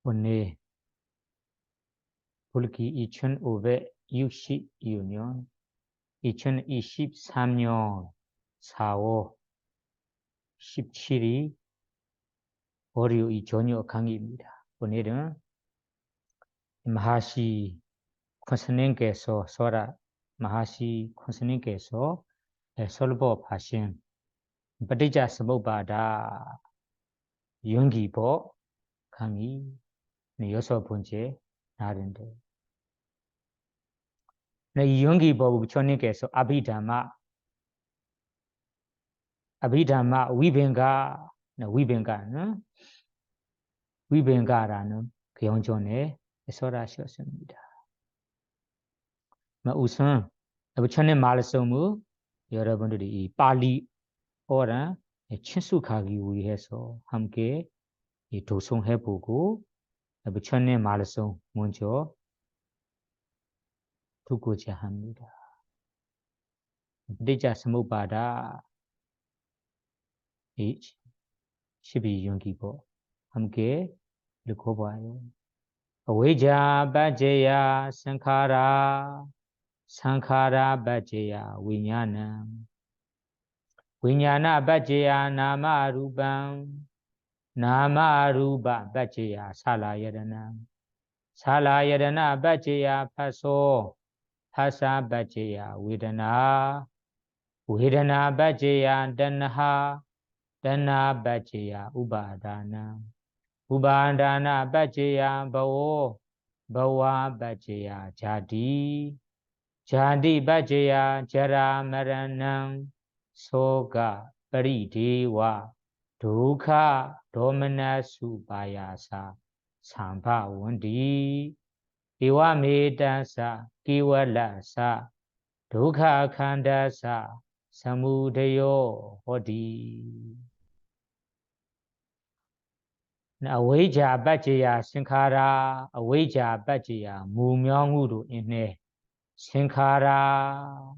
오늘 불기 2562년 2023년 4월 17일 월요일 저녁 강의입니다. 오늘은 마하시 콘스님께서 마하시 콘스님께서 설법하신ปฏิจจสมุปบาท 연기법 강의 6번째 날인데 이 연기법을 부처님께서 아비담마 위뱅가라는 그 영전에 설하셨습니다. 우선 부처님 말씀을 여러분들이 이 빨리 어랑 친숙하기 위해서 함께 도송해보고 부처님 말씀 먼저 듣고자 합니다.ปฏิจจสมุปบาท 12연기법 함께 읽어봐요. 어웨자 바제야 상카라 바제야 위냐남 위냐나 바제야 나마루밤 나마루바 바제야 살라야다남 살라야다나 바제야 파소 파사 바제야 웨다나 웨다나 바제야 단하 단하 바제야 우바다나 우바다나 바제야 바오 바와 바제야 자디 자디 바제야 자라 마라낭 소가ปริ데와 두카 도마나수 바야사 삼바원디 이와메다사 기왈라사 두카 칸다사 사무데요 호디 어웨자 바제야 신카라 어웨자 바제야 무명우로 인해 신카라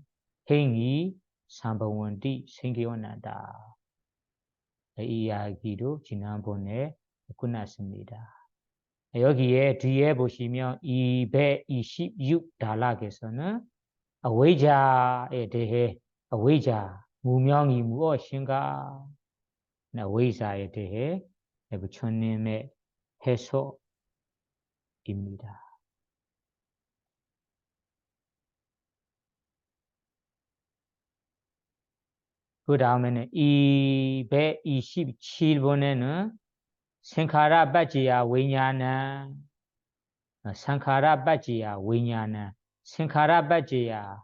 행이 삼바원디 생기어난다. 이 이야기도 지난번에 끝났습니다. 여기에 뒤에 보시면 226달락에서는 어웨자에 대해 어웨자 무명이 무엇인가 어웨자에 대해 부처님의 해석입니다. 그 다음에는 227번에는 생카라 바지야 위냐나 상카라 바지야 위냐나 생카라 바지야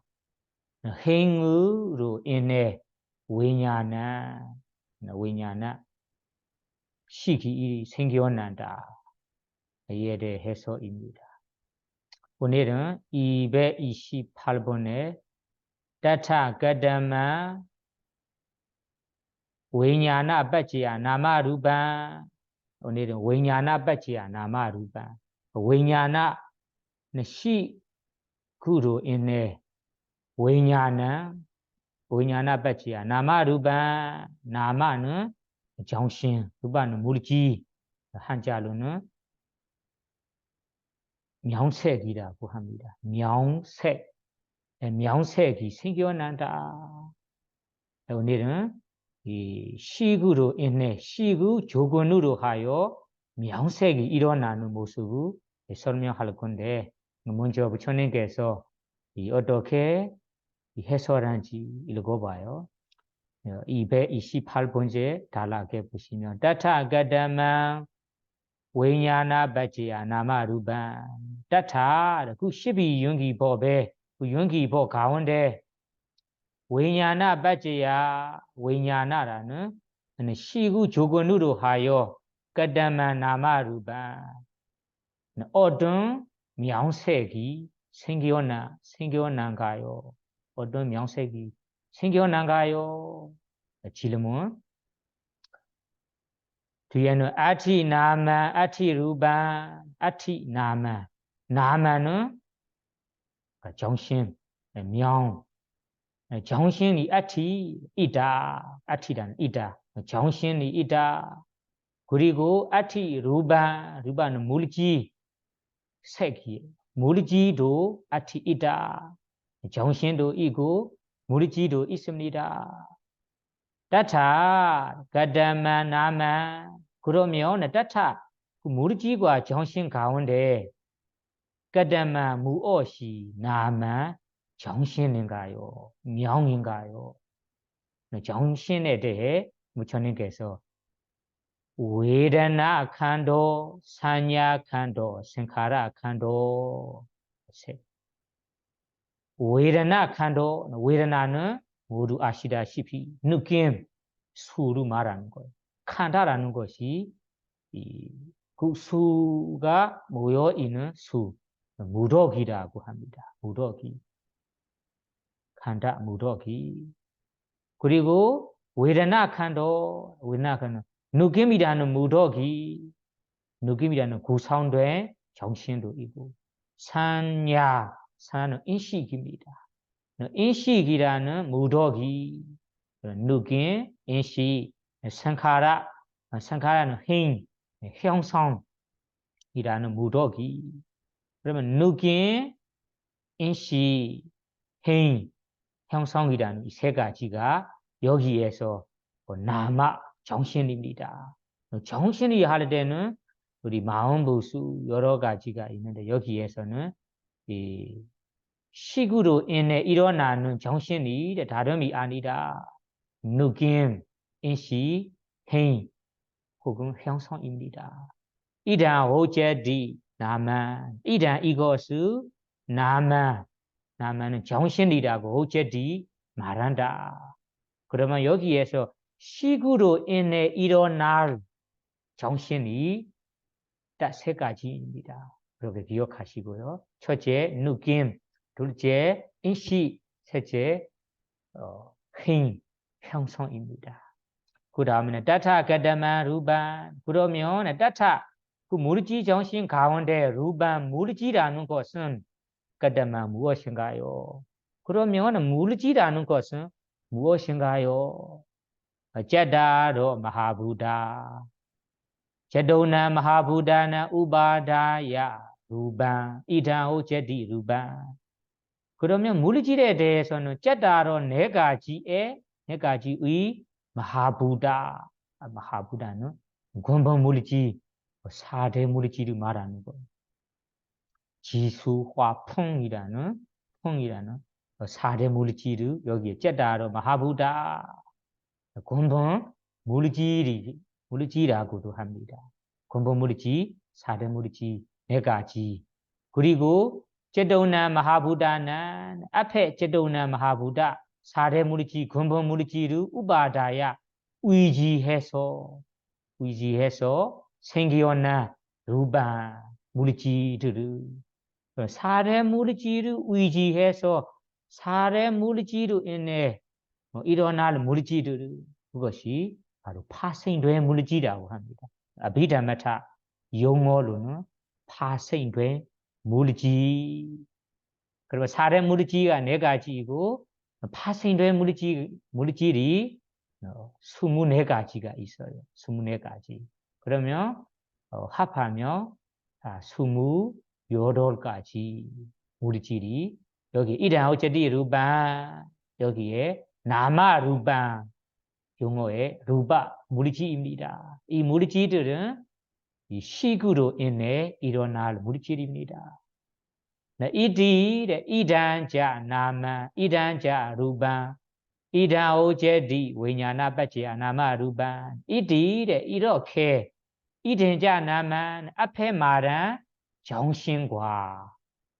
행으로 인해 위냐나 시기 생겨난다. 이에 대해 해석입니다. 오늘은 228번에 타타가다마 위냐나 바지야 나마루바 오늘은 위냐나 바지야 나마루바 위냐나 시구로 인해 위냐나 바지야 나마루바 나마는 정신 루바는 물질 한자로는 명색이라고 합니다. 명색이 생겨난다. 오늘은 이 시구로 인해 시구 조건으로 하여 명색이 일어나는 모습을 설명할 건데 먼저 부처님께서 어떻게 해설한지 읽어봐요. 228번째 단락에 보시면 타타가다만 위냐나 바지야 나마루반 타타 그 12연기법에 그 연기법 가운데 위냐나 바지야 위냐나라는 시구 조건으로 하여 가다만 나마루반 어떤 명색이 생겨난가요? 어떤 명색이 생겨난가요? 질문. 뒤에는 아티나만, 아티루반, 아티나만. 나만은 정신, 명. 정신이 아티다. 정신이 있다. 그리고 아티 루바는 물지 색이 물지도 아티 있다. 정신도 있고 물지도 있습니다. 따타 가다만 나만 그러면 따타 그 물지과 정신 가운데 가다만 무엇이 나만 정신인가요? 명인가요? 정신에 대해 부처님께서 웨다나 칸도, 산야 칸도, 생카라 칸도. 웨다나 칸도, 웨다나는 모두 아시다시피 느낌, 수로 말하는 거예요. 칸다라는 것이 그 수가 모여 있는 수, 무더기라고 합니다. 무더기, 칸다 무더기. 그리고 웨다나 칸도, 웨다나는 느낌이라는 무더기, 느낌이라는 구성된 정신도 있고, 산야는 인식입니다. 인식이라는 무더기, 느낌, 인식, 상카라는 힘, 형성이라는 무더기. 그러면 느낌, 인식, 힘, 형성이라는 이 세 가지가 여기에서 남아 정신입니다. 정신이 할 때는 우리 마음 부수 여러 가지가 있는데 여기에서는 이 식으로 인해 일어나는 정신이 다름이 아니라 느낌, 인식, 행위 혹은 형성입니다. 이단 오제디 나만, 이단 이것을 나만은 정신이라고 오제디 말한다. 그러면 여기에서 식으로 인해 일어날 정신이 딱 세 가지입니다. 그렇게 기억하시고요. 첫째, 느낌. 둘째, 인식. 셋째, 힘, 형성입니다. 그 다음에 따타 가다만 루반. 그러면 따타, 그 물질 정신 가운데 루반, 물질이라는 것은 가다만 무엇인가요? 그러면 물질이라는 것은 무엇인가요? 제다로 마하부다. 제도나 마하부다나 우바다야 루반 이다오 제디 루반. 그러면 물질에 대해서는 제다로 네 가지의 마하부다. 마하부다는 근본 물질, 4대 물질을 말하는 거예요. 지수, 화, 풍이라는 4대 물질을 여기에 제다로 마하부다. 근본 물질이라고도 합니다. 근본 물질, 4대 물질, 4가지. 그리고 제도나 마하부다는 앞에 제도나 마하부다 4대 물질, 근본 물질을 우바다야 의지해서 생기어난 루바 물질들을 4대 물질을 의지해서 4대 물질로 인해 일어날 물질들 그것이 바로 파생된 물질이라고 합니다. 아비다마타 용어로는 파생된 물질. 그리고 사례 물질이 4가지이고 파생된 물질이 24가지가 있어요. 24가지. 그러면 합하면 28가지 물질이 여기 이단어제디 루반 여기에 나마 루반 용어의 루바 물질입니다. 이 물질들은 이 식으로 인해 일어날 물질입니다. 이단자 나마, 이단자 루반, 이단오제디 위냐나 빠지야 나마 루반. 이렇게 이단자 나마 앞에 말한 정신과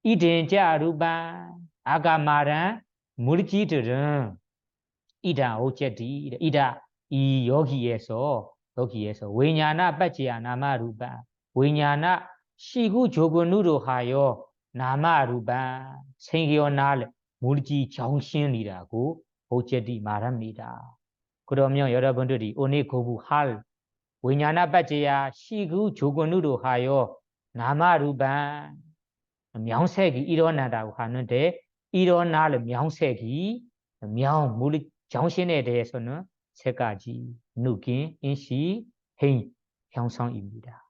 이단자 루반 아까 말한 물질들은 이다 오제디 이다 이 여기에서 위냐나 빠지야 나마 루반 위냐나 시구 조건으로 하여 나마 루반 생겨날 물질 정신이라고 오제디 말합니다. 그러면 여러분들이 오늘 공부할 위냐나 빠지야 시구 조건으로 하여 나마 루반 명색이 일어나다고 하는데 일어날 명색이 정신에 대해서는 3가지 느낌, 인식, 행위, 형성입니다.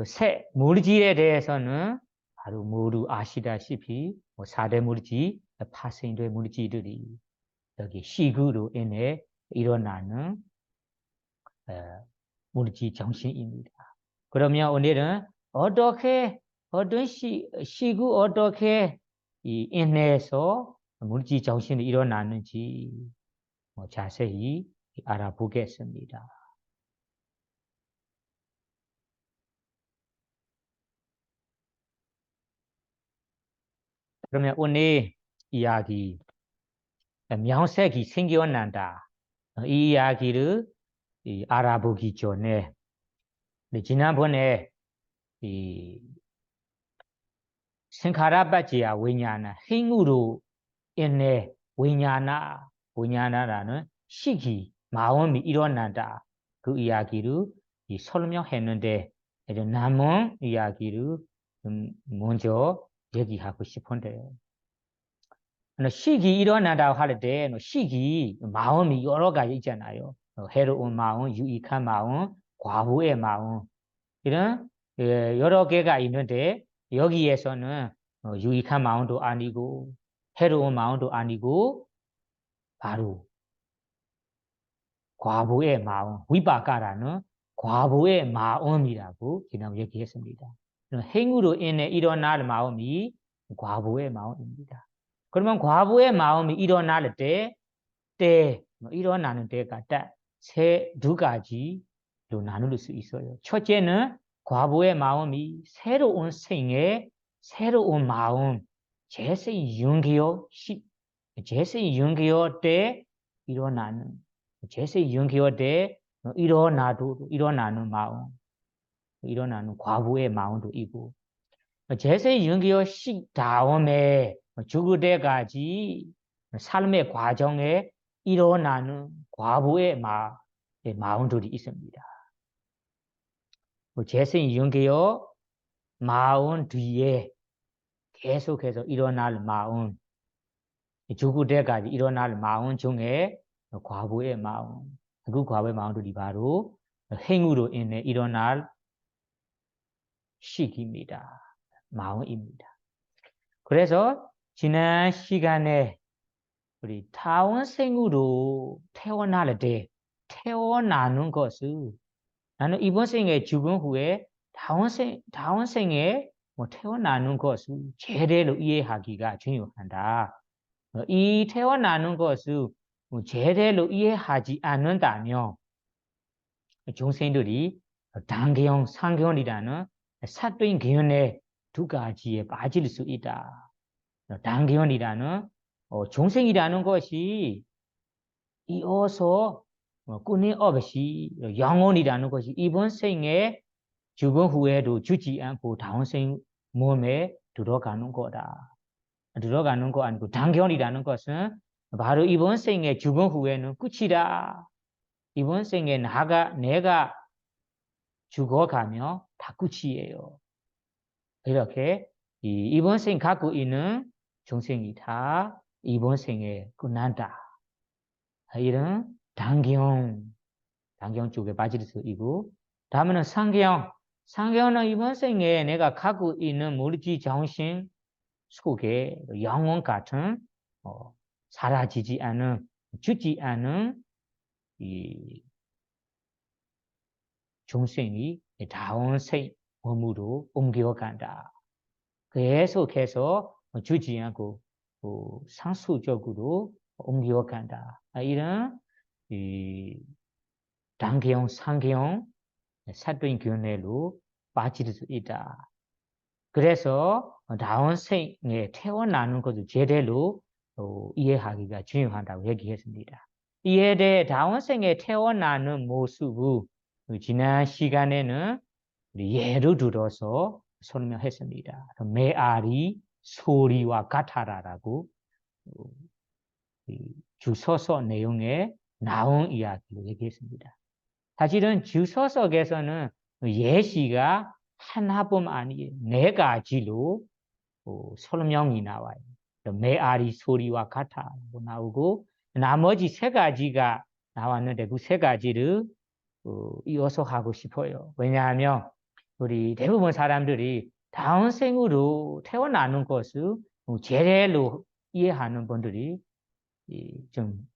새 물질에 대해서는 바로 모두 아시다시피 4대 물질, 파생된 물질들이 여기 시구로 인해 일어나는 물질 정신입니다. 그러면 오늘은 어떤 시구 어떻게 인해서 물질 정신이 일어나는지 자세히 알아보겠습니다. 그러면 오늘 이야기 명색이 생겨난다. 이 이야기를 알아보기 전에 지난번에 생카라바지야 위냐나 행으로 인해 위냐나라는 시기 마음이 일어난다. 그 이야기를 설명했는데 남은 이야기를 먼저 얘기하고 싶은데요. 시기 일어난다고 할 때 시기 마음이 여러 가지 있잖아요. 해로운 마음, 유익한 마음, 과부의 마음 이런 여러 개가 있는데 여기에서는 유익한 마음도 아니고 해로운 마음도 아니고 바로 과부의 마음, 위바가라는 과부의 마음이라고 지난 얘기했습니다. 행위로 인해 일어날 마음이 과부의 마음입니다. 그러면 과부의 마음이 일어날 때 일어나는 때가 딱 두 가지로 나눌 수 있어요. 첫째는 과부의 마음이 새로운 생애, 새로운 마음, 재생 윤기요 때 일어나는 재생 윤기요 때 일어나는 마음, 일어나는 과부의 마음도 있고 재생 윤기요 다음에 죽을 때까지 삶의 과정에 일어나는 과부의 마음들이 있습니다. 재생 윤기요 마음 뒤에 계속해서 일어날 마음, 죽을 때까지 일어날 마음 중에 과부의 마음, 그 과부의 마음들이 바로 행위로 인해 일어날 시기입니다. 마음입니다. 그래서 지난 시간에 우리 타원생으로 태어날 때 태어나는 것을 나는 이번 생에 죽은 후에 다원생에 태어나는 것을 제대로 이해하기가 중요하다. 이 태어나는 것을 제대로 이해하지 않는다면 중생들이 단계형, 상경이라는 사또인 개연의 두 가지에 빠질 수 있다. 단계형이라는 중생이라는 것이 이어서 끊임없이 영혼이라는 것이 이번 생에 죽은 후에도 죽지 않고 다음 생 몸에 들어가는 거다. 들어가는 거 아니고 단결이라는 것은 바로 이번 생에 죽은 후에는 끝이다. 이번 생에 내가 죽어가며 다 끝이에요. 이렇게 이번 생 갖고 있는 중생이 다 이번 생에 끝난다. 이런 단경 쪽에 빠질 수 있고 다음에는 상경은 이번 생에 내가 갖고 있는 물질 정신 속에 영혼 같은 사라지지 않은 죽지 않은 이 중생이 다운 생 몸으로 옮겨간다. 계속해서 죽지 않고 상수적으로 옮겨간다. 이런 단계형, 상계형 사도인 견해로 빠질 수 있다. 그래서 다운 생에 태어나는 것을 제대로 이해하기가 중요하다고 얘기했습니다. 이에 대해 다운 생에 태어나는 모습을 지난 시간에는 예를 들어서 설명했습니다. 메아리 소리와 같아라라고 주소서 내용에 나온 이야기를 얘기했습니다. 사실은 주소석에서는 예시가 하나뿐 아니에요. 네 가지로 설명이 나와요. 메아리 소리와 같아라고 나오고 나머지 세 가지가 나왔는데 그 세 가지를 이어서 하고 싶어요. 왜냐하면 우리 대부분 사람들이 다운생으로 태어나는 것을 제대로 이해하는 분들이 좀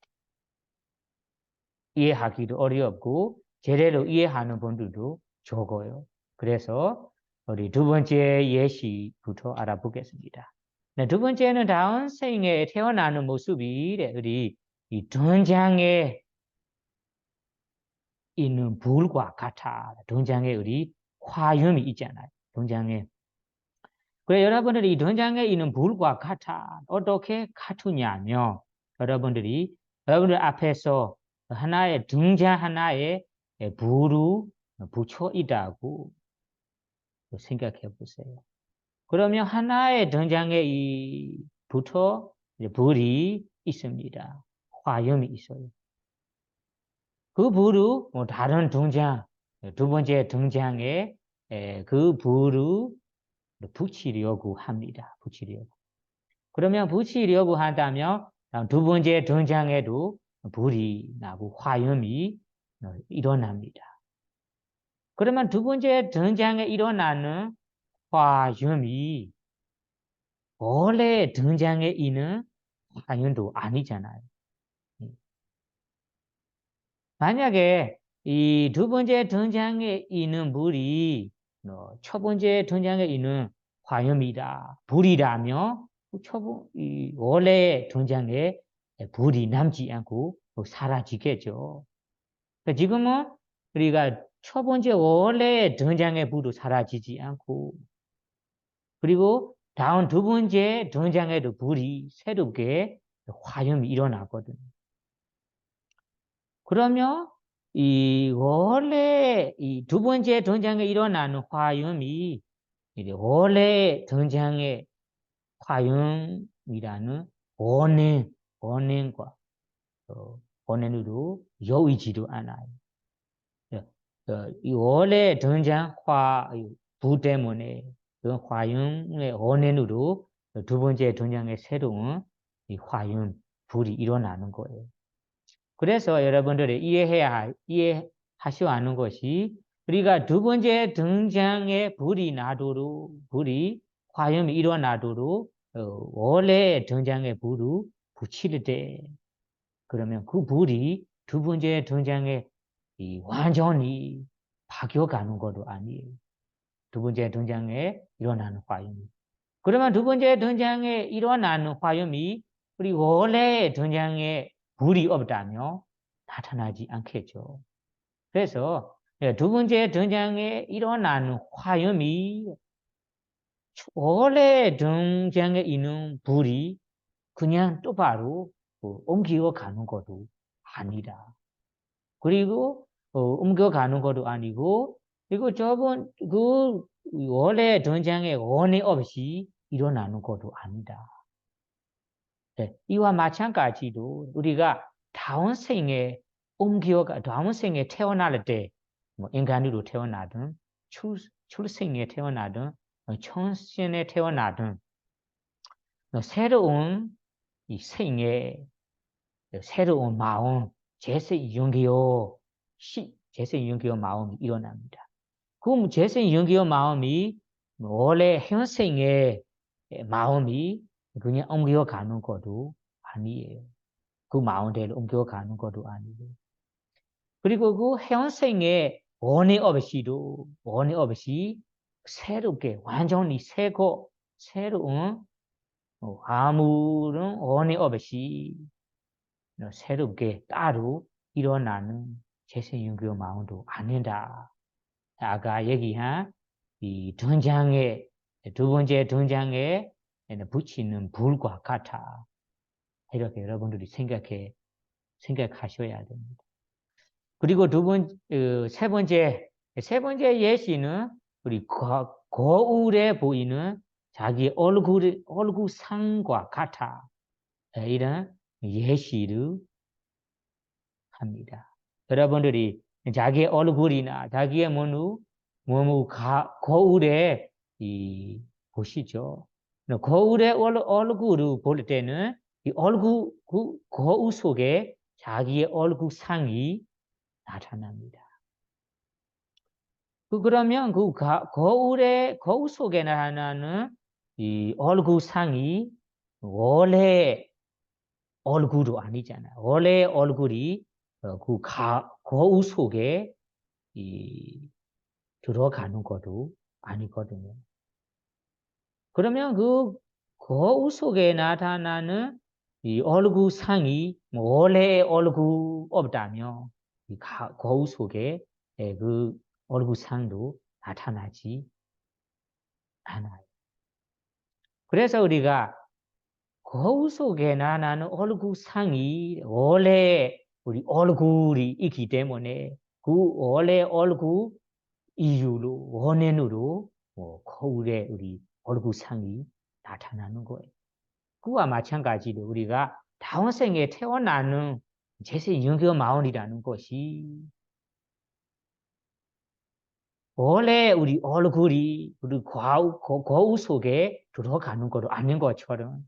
이해하기도 어렵고 제대로 이해하는 분들도 적어요. 그래서 우리 두 번째 예시부터 알아보겠습니다. 네, 두 번째는 다운생에 태어나는 모습이 우리 이 등장에 있는 불과 같아. 등장에 우리 화염이 있잖아요. 등장에. 그래 여러분들이 등장에 있는 불과 같아. 어떻게 같으냐면 여러분들 앞에서 하나의 등장 하나에 불을 붙여 있다고 생각해 보세요. 그러면 하나의 등장에 붙어 불이 있습니다. 화염이 있어요. 그 불을 다른 등장, 두 번째 등장에 그 불을 붙이려고 합니다. 붙이려고. 그러면 붙이려고 한다면 두 번째 등장에도 불이 나고 화염이 일어납니다. 그러면 두 번째 등장에 일어나는 화염이 원래 등장에 있는 화염도 아니잖아요. 만약에 이 두 번째 등장에 있는 물이 첫 번째 등장에 있는 화염이다, 불이라면 원래 등장에 불이 남지 않고 사라지겠죠. 그러니까 지금은 우리가 첫 번째 원래 등장의 불도 사라지지 않고 그리고 다음 두 번째 등장에도 불이 새롭게 화염이 일어나거든요. 그러면 이 원래 이 두 번째 등장에 일어나는 화염이 원래 등장의 화염이라는 원인과 원인으로 여의지도 않아요. 이 원래 등장 불 때문에 그 화염의 원인으로 두 번째 등장의 새로운 이 화염 불이 일어나는 거예요. 그래서 여러분들이 이해하셔야 하는 것이 우리가 두 번째 등장에 불이 화염이 일어나도록 원래 등장에 불을 붙일 때 그러면 그 불이 두 번째 등장에 완전히 바뀌어가는 것도 아니에요. 두 번째 등장에 일어나는 화염이. 그러면 두 번째 등장에 일어나는 화염이 우리 원래 등장에 불이 없다면 나타나지 않겠죠. 그래서 두 번째 등장에 일어나는 화염이 원래 등장에 있는 불이 그냥 똑바로 옮겨가는 것도 아니다. 그리고 옮겨가는 것도 아니고 그리고 그 원래 등장에 원인 없이 일어나는 것도 아니다. 네, 이와 마찬가지로 우리가 다음 생에 태어날 때, 인간으로 태어나든, 출생에 태어나든, 천신에 태어나든, 새로운 이 생에, 새로운 마음, 재생연기요 마음이 일어납니다. 그 재생연기요 마음이 원래 현생의 마음이 그냥 옮겨가는 것도 아니에요. 그 마음대로 옮겨가는 것도 아니고. 그리고 그 현생의 원인 없이 새롭게 완전히 새로운 아무런 원인 없이 새롭게 따로 일어나는 재생연기의 마음도 아니다. 아까 얘기한 이 두 번째 등장에 붙이는 불과 같아. 이렇게 여러분들이 생각하셔야 됩니다. 그리고 세 번째 예시는 우리 거울에 보이는 자기 얼굴상과 같아. 이런 예시를 합니다. 여러분들이 자기의 얼굴이나 자기의 몸을 거울에 보시죠. 거울의 얼굴을 볼 때는 이 거울 속에 자기의 얼굴상이 나타납니다. 그러면 거울 속에 나타나는 이 얼굴상이 원래 얼굴도 아니잖아요. 원래 얼굴이 거울 속에 들어가는 것도 아니거든요. 그러면 그 거울 속에 나타나는 이 얼굴상이 원래 얼굴 없다면 거울 속에 그 얼굴상도 나타나지 않아요. 그래서 우리가 거울 속에 나타나는 얼굴상이 원래 우리 얼굴이 있기 때문에 그 원래 얼굴 이유로 원인으로 거울에 우리 얼굴상이 나타나는 거예요. 그와 마찬가지로 우리가 다음 생에 태어나는 제세 영교 마음이라는 것이 원래 우리 얼굴이 우리 거울 속에 들어가는 것도 아닌 것처럼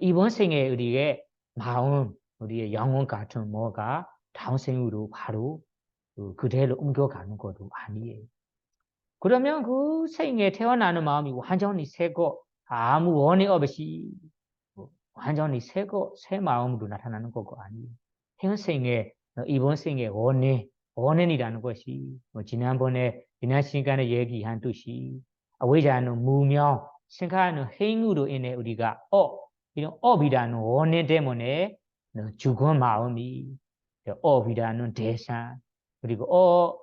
이번 생에 우리의 마음, 우리의 영혼 같은 뭐가 다음 생으로 바로 그대로 옮겨가는 것도 아니에요. 그러면 그 생에 태어나는 마음이 완전히 새고 아무 원이 없이 완전히 새 마음으로 나타나는 거고 아니에요. 현생에 이번 생에 원인이라는 것이 지난 시간에 얘기한 듯이 외자는 무명 생각하는 행위로 인해 우리가 이런 업이라는 원인 때문에 죽은 마음이 업이라는 대상 그리고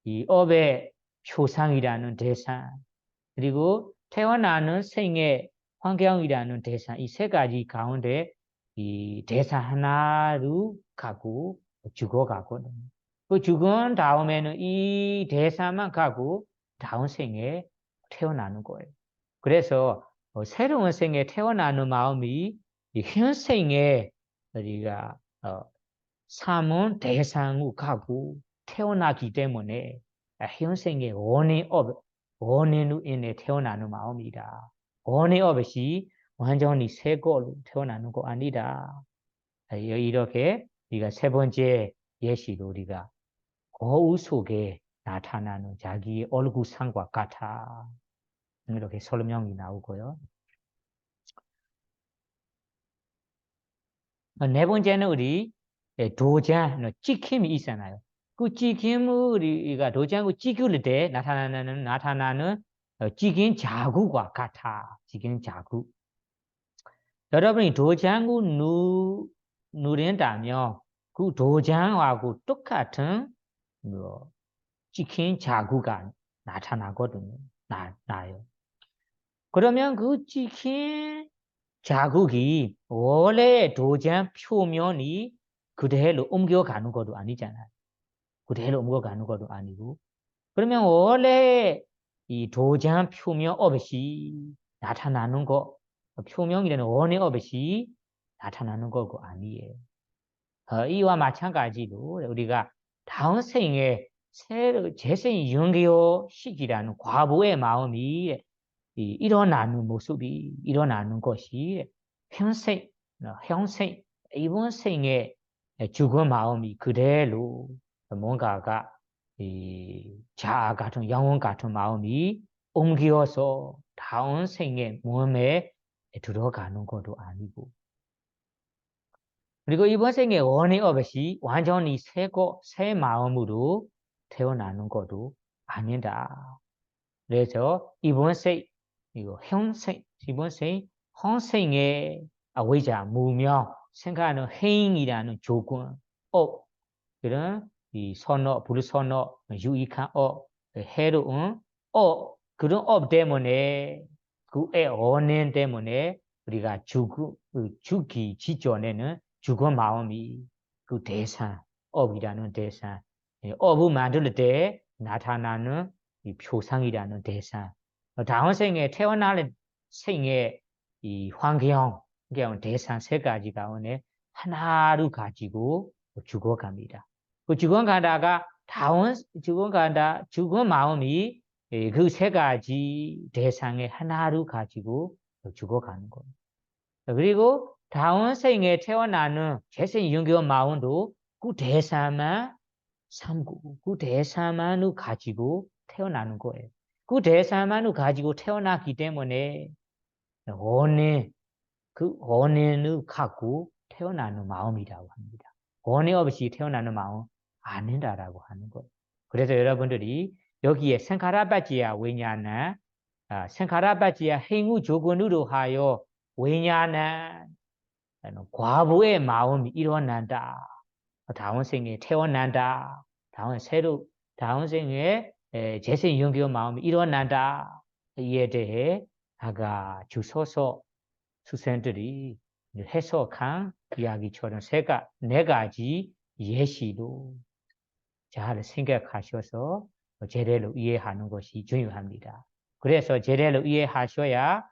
이 업의 표상이라는 대상 그리고 태어나는 생의 환경이라는 대상 이 세 가지 가운데 이 대상 하나로 가고 죽어가거든요. 그 죽은 다음에는 이 대상만 가고 다음 생에 태어나는 거예요. 그래서 새로운 생에 태어나는 마음이 이 현생에 우리가 삶은 대상으로 가고 태어나기 때문에 현생의 원인으로 인해 태어나는 마음이다. 원인 없이 완전히 새 걸로 태어나는 거 아니다. 이렇게 우리가 세 번째 예시로 우리가 거울 속에 나타나는 자기의 얼굴상과 같아. 이렇게 설명이 나오고요. 네 번째는 우리 도장, 찍힘이 있잖아요. 그 찍힘을 우리가 도장을 찍을 때 나타나는 찍힌 자국과 같아. 찍힌 자국. 여러분이 도장을 누른다면 그 도장하고 똑같은 찍힌 자국이 나타나거든요. 나요. 그러면 그 찍힌 자국이 원래 도장 표면이 그대로 옮겨가는 것도 아니잖아요. 그대로 옮겨가는 것도 아니고. 그러면 원래 이 도장 표면 없이 나타나는 거, 표면이라는 원의 없이 나타나는 거고 아니에요. 이와 마찬가지로 우리가 다음 생에 재생 연결 시기라는 과보의 마음이 일어나는 모습이 일어나는 것이 현생 이번 생에 죽은 마음이 그대로 뭔가가 자아 같은 영혼 같은 마음이 옮겨서 다음 생에 몸에 들어가는 것도 아니고 그리고 이번 생에 원이 없이 완전히 새 마음으로 태어나는 것도 아니다. 그래서 이번 생 이번 생 헌생의 외자 무명 생각하는 행이라는 조건 그런 이 불선어 유익한 해로운 그런 때문에 그의 원인 때문에 우리가 죽기 직전에는 죽은 마음이 그 대상 업이라는 대상 업을 만들 때 나타나는 이 표상이라는 대상 다음 생에 태어날 생의 이 환경 대상 세 가지 가운데 하나를 가지고 죽어갑니다. 그 죽어가다가 죽은 마음이 그 세 가지 대상의 하나를 가지고 죽어가는 겁니다. 그리고 다음 생에 태어나는 재생 연결 마음도 그 대상만 삼고 그 대상만을 가지고 태어나는 거예요. 그 대사만을 가지고 태어났기 때문에 원인을 갖고 태어나는 마음이라고 합니다. 원인 없이 태어나는 마음 아니다라고 하는 거예요. 그래서 여러분들이 여기에 생카라바지야 왜냐나 생카라바지야 행위 조건으로 하여 왜냐나 과부의 마음이 일어난다. 다음 생에 태어난다. 다음 생에 재생 연결 마음이 일어난다. 이에 대해 아까 주소서 수생들이 해석한 이야기처럼 네 가지 예시로 잘 생각하셔서 제대로 이해하는 것이 중요합니다. 그래서 제대로 이해하셔야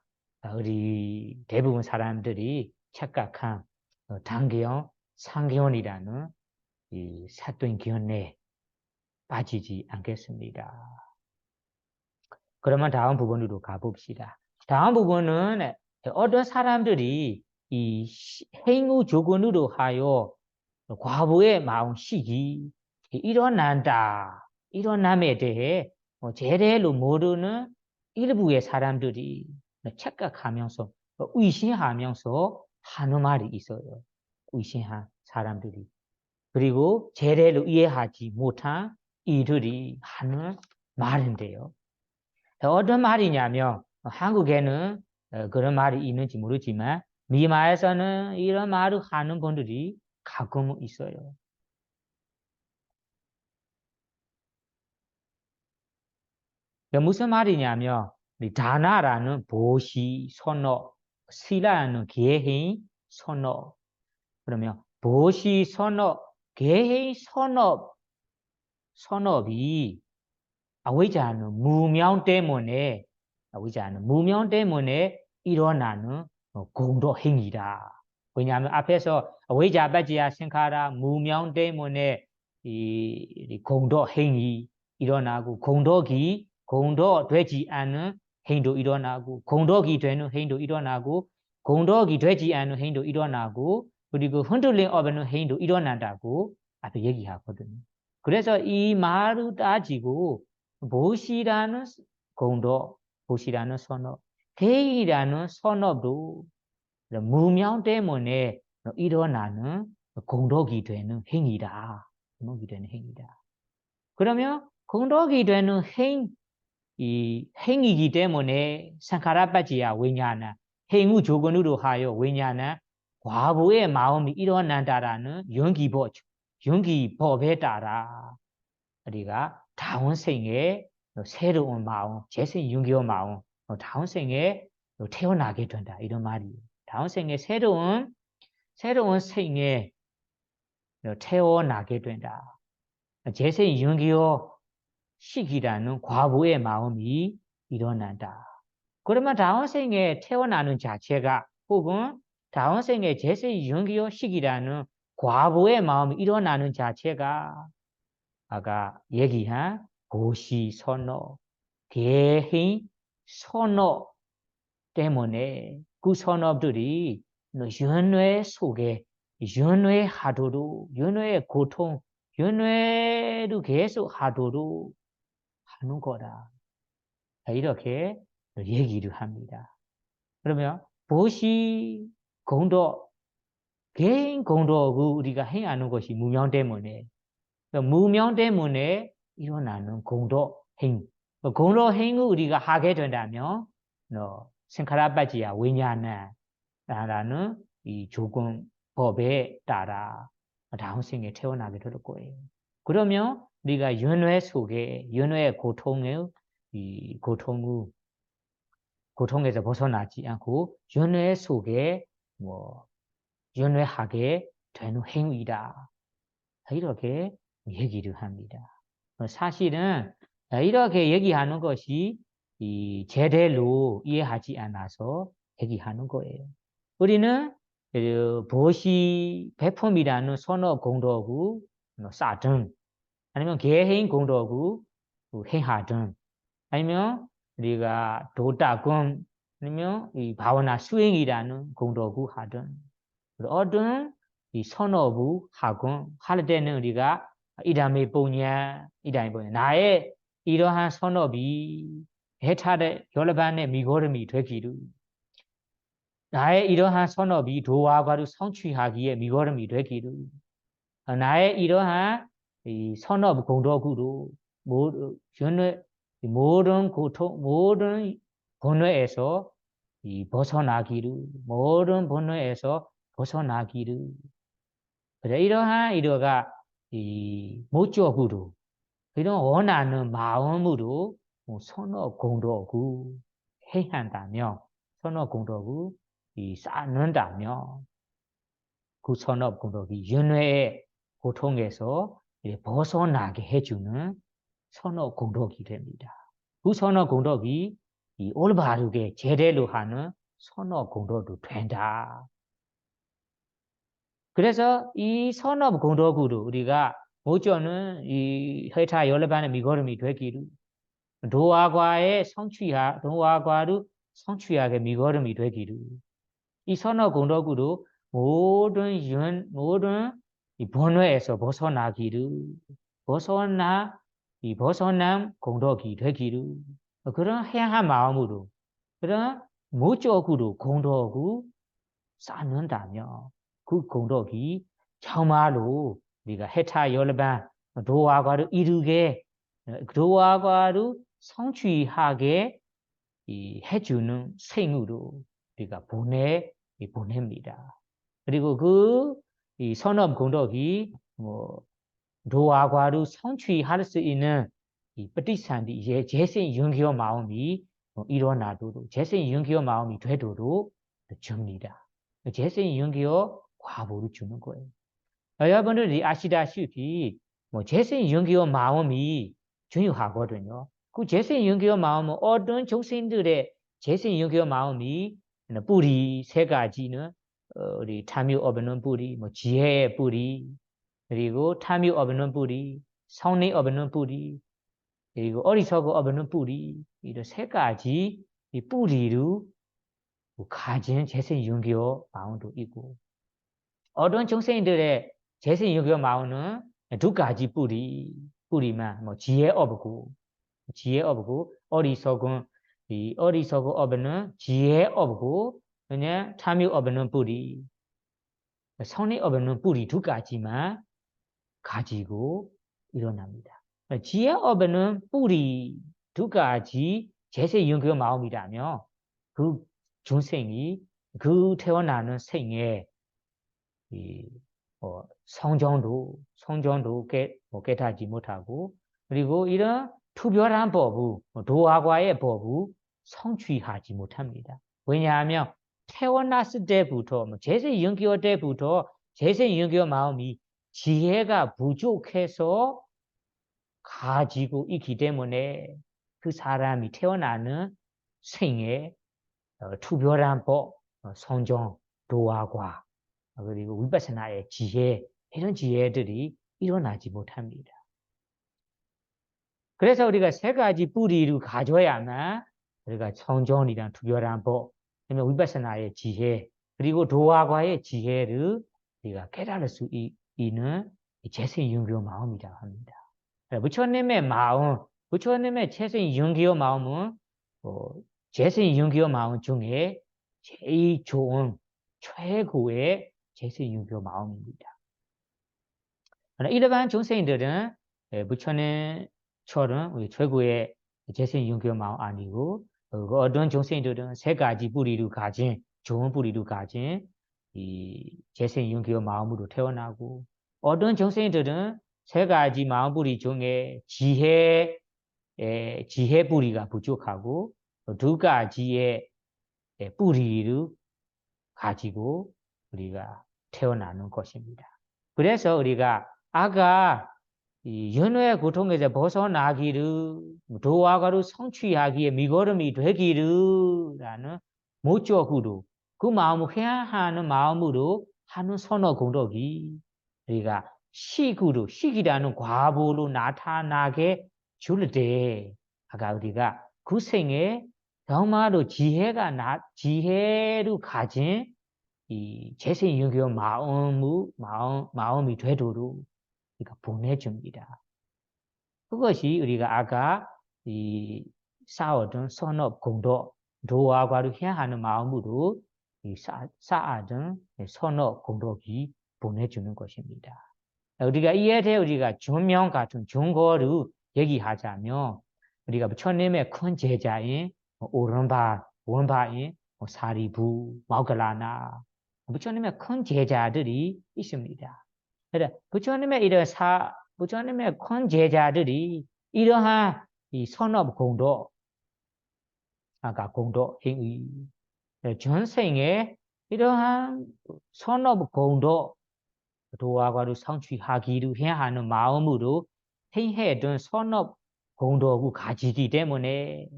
우리 대부분 사람들이 착각한 단기형, 상기형이라는 이 사돈기원에 빠지지 않겠습니다. 그러면 다음 부분으로 가봅시다. 다음 부분은 어떤 사람들이 이 행위 조건으로 하여 과부의 마음식이 일어남에 대해 제대로 모르는 일부의 사람들이 착각하면서 의심하면서 하는 말이 있어요. 의심한 사람들이. 그리고 제대로 이해하지 못한 이들이 하는 말인데요. 어떤 말이냐면 한국에는 그런 말이 있는지 모르지만 미마에서는 이런 말을 하는 분들이 가끔 있어요. 무슨 말이냐면 다나라는 보시, 선어, 시라는 계행, 선어. 그러면 보시, 선어, 계행, 선업이 아위자는 무명 때문에 일어나는 공도 행위다. 왜냐하면 앞에서 아위자바지야 생카라 무명 때문에 이 공도 행위 일어나고 공도 되지 않은 행도 일어나고 공덕이 되는 행도 일어나고 공덕이 되지 않은 행도 일어나고 그리고 흔들림 없는 행도 일어난다고 앞에 얘기하거든요. 그래서 이 말을 따지고 보시라는 공도, 보시라는 선업, 대의라는 선업도 무명 때문에 일어나는 공덕이 되는 행위다. 공덕이 되는 행위다. 그러면 공덕이 되는 이 행위이기 때문에 상카라바지야 왜냐나 행위 조건으로 하여 왜냐나 과부의 마음이 일어난다라는 연기법에 따라 우리가 다음 생에 새로운 마음, 재생 윤기의 마음, 다음 생에 태어나게 된다 이런 말이에요. 다음 생에 새로운 생에 태어나게 된다. 재생 윤기의 시기라는 과부의 마음이 일어난다. 그러면 다음 생에 태어나는 자체가 혹은 다음 생에 재생 윤기의 시기라는 과부의 마음이 일어나는 자체가 아까 얘기한 고시 선어, 대행 선어 때문에 그 선어들이 연뇌 속에 연뇌 하도록 연뇌의 고통, 연뇌를 계속 하도록 하는 거다. 이렇게 얘기를 합니다. 그러면 보시 공도 개인 공도를 우리가 행하는 것이 무명 때문에 무명 때문에 일어나는 공도 행. 공도 행을 우리가 하게 된다면 생카라바지야 왜냐하나라는 이 조건법에 따라 다음 생에 태어나게 될 거예요. 그러면 우리가 연회 속에 연회의 이 고통에서 벗어나지 않고 연회 속에 연회하게 되는 행위다. 이렇게 얘기를 합니다. 사실은 이렇게 얘기하는 것이 제대로 이해하지 않아서 얘기하는 거예요. 우리는 보시 배품이라는 선어 공덕구 사등 아니면 개행 공덕구 행하등 아니면 우리가 도다금 아니면 이 바와나 수행이라는 공덕구 하등 어떤 이 선어부 하군 할 때는 우리가 이담이 보냐 나의 이러한 선업이 해탈의 열반의 미고름이 되기를 나의 이러한 선업이 도화과를 성취하기에 미고름이 되기를 나의 이러한 이 선업 공덕으로 모든 고통 모든 번뇌에서 이 벗어나기를 모든 번뇌에서 벗어나기를 그래 이러한 이러가 이 목적으로 이런 원하는 마음으로 선업 공덕을 해야 한다면 선업 공덕을 이 쌓는다면 그 선업 공덕이 윤회의 고통에서 벗어나게 해주는 선업 공덕이 됩니다. 그 선업 공덕이 이 올바르게 제대로 하는 선업 공덕도 된다. 그래서 이 선업 공덕으로 우리가 모조는 이 회타 열반의 미고름이 되기를 도화과의 도화과로 성취하게 미고름이 되기를 이 선업 공덕으로 모든 이 번뇌에서 벗어나기를 벗어난 공덕이 되기를 그런 해양한 마음으로 그런 모적으로 공덕을 쌓는다며 그 공덕이 정말로 우리가 해타 열반 도화과를 이루게 도화과를 성취하게 해주는 생으로 우리가 보냅니다. 그리고 이 선업 공덕이 도화과를 성취할 수 있는 이ปฏิสนธิ 재생 윤기의 마음이 일어나도록 재생 윤기의 마음이 되도록 줍니다. 재생 윤기의 과보를 주는 거예요. 여러분들이 아시다시피 재생 윤기의 마음이 중요하거든요. 그 재생 윤기의 마음은 어떤 정신들의 재생 윤기의 마음이 뿌리 세 가지는 우리 탐유 없는 뿌리, 지혜의 뿌리, 그리고 탐유 없는 뿌리, 성리 없는 뿌리, 그리고 어리석어 없는 뿌리 이런 세 가지 이 뿌리로 가진 재생 윤기의 마음도 있고 어떤 정신들의 재생 윤기의 마음은 두 가지 뿌리만 지혜 없고 어리석은 없는 지혜 없고 그냥 탐유 없는 뿌리 성리 없는 뿌리 두 가지만 가지고 일어납니다. 지혜 없는 뿌리 두 가지 재생 윤기의 마음이라면 그 중생이 그 태어나는 생에 성정도 깨닫지 못하고 그리고 이런 특별한 법을 도화과의 법을 성취하지 못합니다. 왜냐하면 태어났을 때부터 재생 윤기의 때부터 재생 윤기의 마음이 지혜가 부족해서 가지고 있기 때문에 그 사람이 태어나는 생에 특별한 법, 성정, 도화과 그리고 위파사나의 지혜 이런 지혜들이 일어나지 못합니다. 그래서 우리가 세 가지 뿌리를 가져야만 우리가 성정이란 특별한 법, 그다음에 위파사나의 지혜 그리고 도화과의 지혜를 우리가 깨달을 수 있는 재생 윤기의 마음이라고 합니다. 부처님의 마음, 부처님의 재생 윤기의 마음은 재생 윤기의 마음 중에 제일 좋은 최고의 재생 윤기의 마음입니다. 일반 중생들은 부처님처럼 우리 최고의 재생 윤기의 마음 아니고 어떤 중생들은 세 가지 뿌리를 가진 좋은 뿌리를 가진 이 재생 윤기의 마음으로 태어나고 어떤 중생들은 세 가지 마음 뿌리 중에 지혜 뿌리가 부족하고 두 가지의 뿌리를 가지고 우리가 태어나는 것입니다. 그래서 우리가 아까 이 연애의 고통에서 벗어나기를 도화가로 성취하기에 미고름이 되기를 목적으로 그 마음을 회하는 마음으로 하는 선어 공덕이 우리가 식이라는 과보로 나타나게 줄 때 아까 우리가 그 생에 정말로 지혜로 가진 이 재생 윤기의 마음이 되도록 우리가 보내줍니다. 그것이 우리가 아까 이 싸우던 선업 공도 도와과로 해야 하는 마음으로 이 쌓아둔 선업 공덕이 보내주는 것입니다. 우리가 이에 대해 우리가 존명 같은 존거를 얘기하자면 우리가 부처님의 큰 제자인 오른바, 원바인 사리부, 마우갈라나 부처님의 큰 제자들이 있습니다. 그래서 부처님의 큰 제자들이 이러한 이 선업 공덕, 아까 공덕 행위, 전생에 이러한 선업 공덕 도와과로 성취하기를 해야 하는 마음으로 행해둔 선업 공덕을 가지기 때문에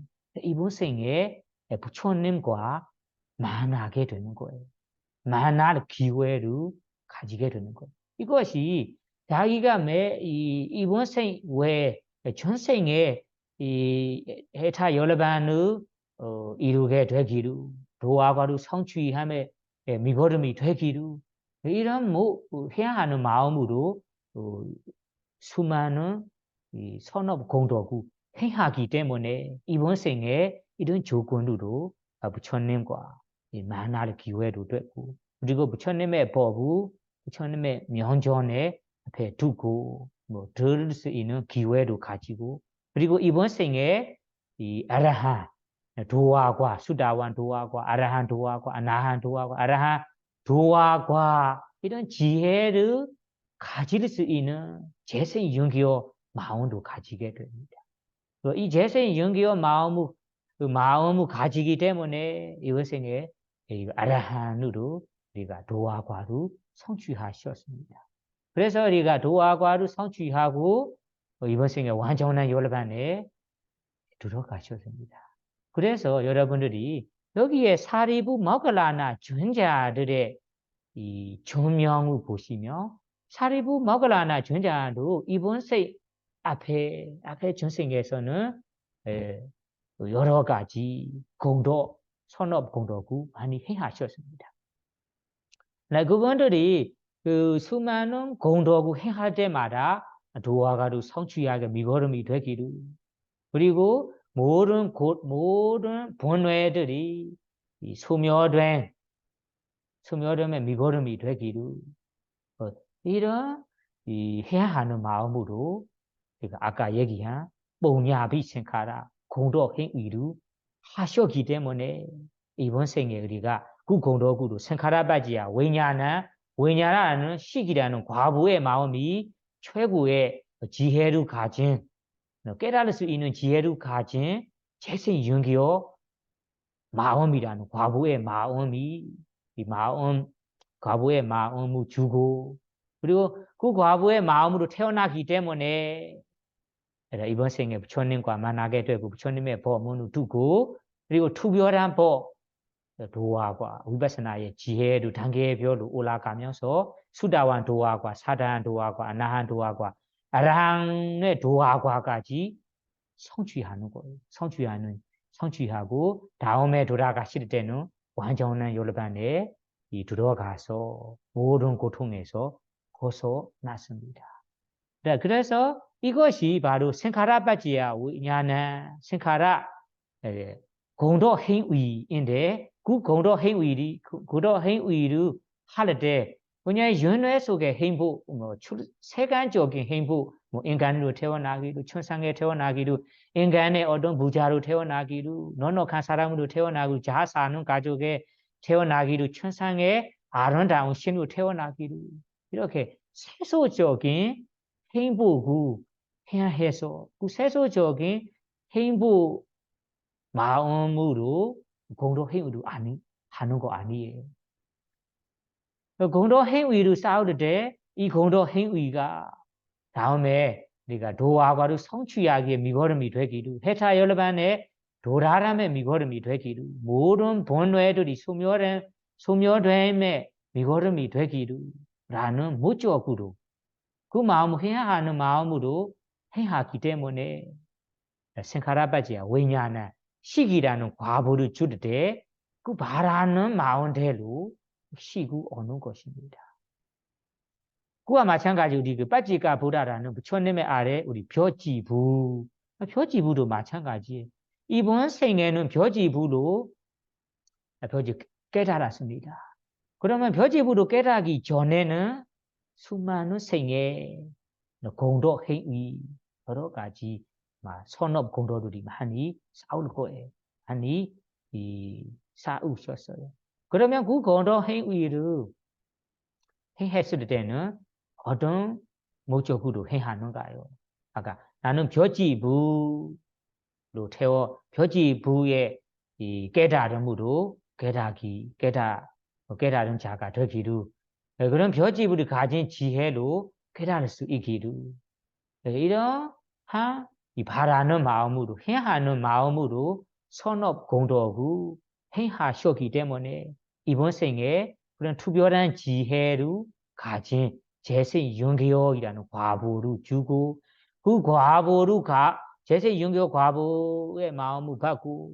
이번 생에 부처님과 만나게 되는 거예요. 만날 기회를 가지게 되는 거예요. 이것이 자기가 이번 생 외 전생에 이 해타 열반을 이루게 되기를 도와과로 성취함에 미걸음이 되기를 이런 해야 하는 마음으로 수많은 이 선업 공덕을 행하기 때문에 이번 생에 이런 조건으로 부처님과 만날 기회도 됐고 그리고 부처님의 법을 부처님의 명전에 앞에 두고 들을 수 있는 기회도 가지고 그리고 이번 생에 이 아라한 도화과 수다완 도화과 아라한 도화과 아나한 도화과 아라한 도화과 이런 지혜를 가질 수 있는 재생 연기어 마음도 가지게 됩니다. 이 재생 연기어 마음을 가지기 때문에 이것에 아라한으로 우리가 도화과를 성취하셨습니다. 그래서 우리가 도화과를 성취하고 이번 생에 완전한 열반에 들어가셨습니다. 그래서 여러분들이 여기에 사리부 머글라나 전자들의 이 조명을 보시면 사리부 머글라나 전자도 이번 세 앞에 전생에서는 여러 가지 공덕, 선업 공덕을 많이 행하셨습니다. 그분들이 그 수많은 공덕을 행할 때마다 도화가로 성취하게 미걸음이 되기를 그리고 모든 본회들이 소멸된 미걸음이 되기를 이런 해야 하는 마음으로 아까 얘기한 뽕야비 생카라 공덕 행위를 하셨기 때문에 이번 생에 우리가 그 공덕으로 생카라바지야 왜냐라는 시기라는 과부의 마음이 최고의 지혜를 가진 깨달을 수 있는 지혜를 가진 재생 연기어 마음이라는 과부의 마음이 이 마음 과부의 마음을 주고 그리고 그 과부의 마음으로 태어나기 때문에 이번 생에 부처님과 만나게 되고 부처님의 법문을 두고 그리고 특별한 법 도화과 위파스나의 지혜를 단계별로 올라가면서 수다완 도화과 사다한 도화과 아나한 도화과 아라한의 도화과까지 성취하는 거예요. 성취하고 다음에 돌아가실 때는 완전한 열반에 들어가서 모든 고통에서 벗어났습니다. 그래서 이것이 바로 생카라바지야 위냐나 생카라 공덕 행위인데 그 공덕 행위를 할 때 그냥 연애 속의 행복, 세간적인 행복, 인간으로 태어나기로, 천상에 태어나기로, 인간의 어떤 부자로 태어나기로, 넉넉한 사람으로 태어나기로, 잘 사는 가족에 태어나기로, 천상의 아름다운 신으로 태어나기로 이렇게 세속적인 행복을 해야 해서 그 세속적인 행복 마음으로 공덕 행위를 하는 거 아니에요. 공덕 행위를 쌓을 때 이 공덕 행위가 다음에 우리가 도화과를 성취하기에 미걸음이 되기를 해타 열반에 도라람의 미걸음이 되기를 모든 본뇌들이 소멸됨의 미걸음이 되기를 라는 목적으로 그 마음을 해야 하는 마음으로 행하기 때문에 생카라바지야 왜냐하면 시기라는 과보를 줄 때 그 바라는 마음대로 시고 오는 것입니다. 그와 마찬가지 우리 그 빠지가 보라라는 부처님의 아래 우리 벼지부 표지부도 마찬가지. 이번 생에는 표지부로 표지 깨달았습니다. 그러면 표지부로 깨닫기 전에는 수많은 생애 공도 행위 여러 가지 선업 공도들이 많이 싸울 거예요. 많이 싸우셨어요. 그러면 그 공도 행위를 행했을 때는 어떤 목적으로 행하는가요? 아까 나는 표지부로 태워 표지부의 이 깨달음으로 깨달은 자가 되기를 그런 표지부를 가진 지혜로 깨달을 수 있기를 이러한 이 바라는 마음으로 행하는 마음으로 선업 공덕을 행하셨기 때문에 이번 생에 그런 특별한 지혜를 가진 제세 윤기호이라는 과보를 주고 그 과보를 제세 윤기호 과보의 마음을 갖고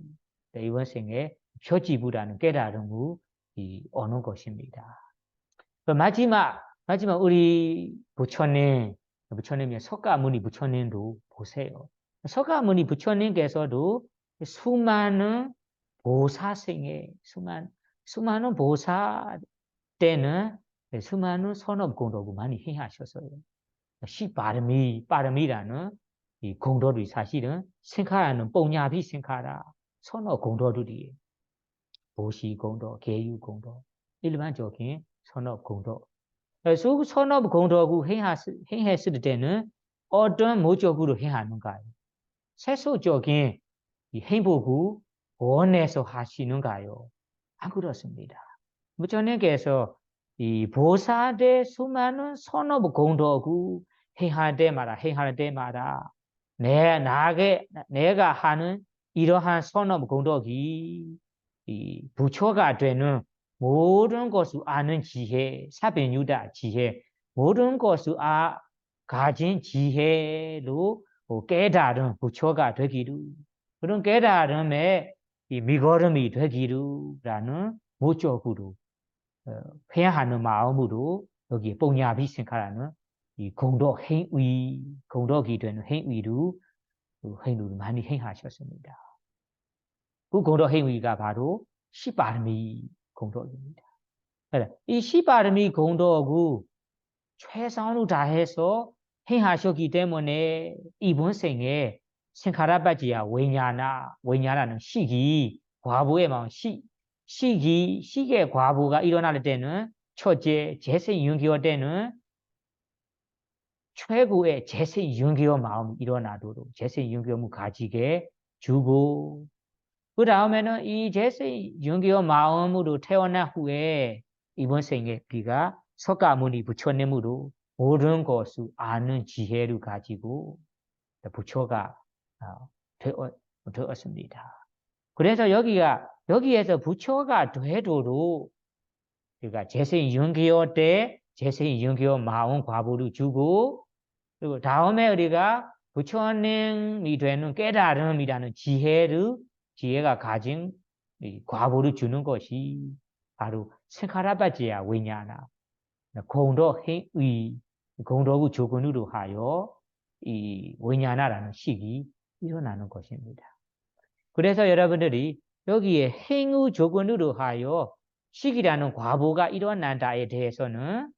이번 생에 표지부라는 깨달음을 얻는 것입니다. 마지막 우리 부처님의 석가모니 부처님도 보세요. 석가모니 부처님께서도 수많은 보사생에 수많은 보사 때는 수많은 선업 공덕을 많이 행하셨어요. 빠름이라는 이 공덕이 사실은 생각하는 뽕냐비 생각하라 선업 공덕들이 보시 공덕, 개유 공덕, 일반적인 선업 공덕. 그래서 선업 공덕을 행했을 때는 어떤 목적으로 행하는가요? 세속적인 행복을 원해서 하시는가요? 안 그렇습니다. 부처님께서 이 보살의 수많은 선업 공덕을 행할 때마다 내가 하는 이러한 선업 공덕이 이 부처가 되는 모든 것을 아는 지혜, 사변유다 지혜, 모든 것을 가진 지혜로 깨달은 부처가 되기를 그런 깨달음의 이 미걸음이 되기르라는 목적으로 회하는 마음으로 여기에 뽕야비 생각하는 이 공덕 행위, 공덕이 되는 행위를 많이 행하셨습니다. 그 공덕 행위가 바로 시바르미 공덕입니다. 이 시바르미 공덕을 최선을 다해서 행하셨기 때문에 이번 생에 생카라바지야 왜냐라는 시기 과부의 마음 시기의 과부가 일어날 때는 첫째 제세윤기어 때는 최고의 제세윤기어 마음이 일어나도록 제세윤기어를 가지게 주고 그 다음에는 이 제세윤기어 마음으로 태어난 후에 이번 생에 우리가 석가모니 부처님으로 모든 것을 아는 지혜를 가지고 부처가 되었습니다. 그래서 여기에서 부처가 되도록 그러니까 제세윤기어 때 제세윤기어 마음 과부를 주고 그리고 다음에 우리가 부처님이 되는 깨달음이라는 지혜가 가진 과부를 주는 것이 바로 생카라바지야 왜냐나 공덕 행위 공덕의 조건으로 하여 이 왜냐나라는 식이 일어나는 것입니다. 그래서 여러분들이 여기에 행의 조건으로 하여 식이라는 과보가 일어난다에 대해서는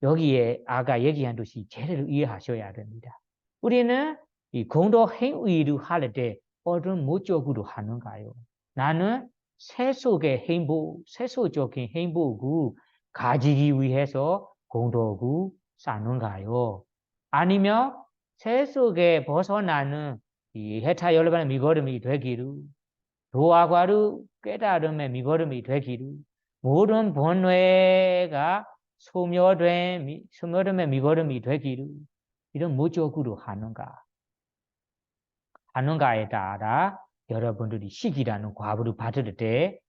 여기에 아까 얘기한 듯이 제대로 이해하셔야 됩니다. 우리는 이 공덕 행위를 할 때 어떤 목적으로 하는가요? 나는 세속적인 행복을 가지기 위해서 공덕을 쌓는가요? 아니면 세속에 벗어나는 이 해타 열반의 미걸음이 되기를 도화과를 깨달음의 미걸음이 되기를 모든 번뇌가 소멸됨의 미걸음이 되기를 이런 목적으로 하는가에 따라 여러분들이 식이라는 과부를 받을 때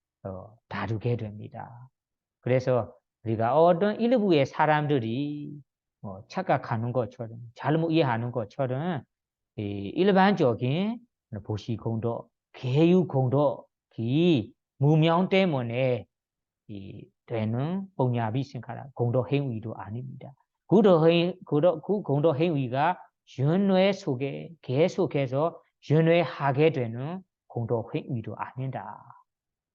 다르게 됩니다. 그래서 우리가 어떤 일부의 사람들이 착각하는 것처럼 잘못 이해하는 것처럼 일반적인 보시공덕, 개유공덕이 무명 때문에 되는 뽕야비 생카라 공덕 행위도 아닙니다. 그 공덕 행위가 윤회 속에 계속해서 윤회하게 되는 공덕 행위도 아니다.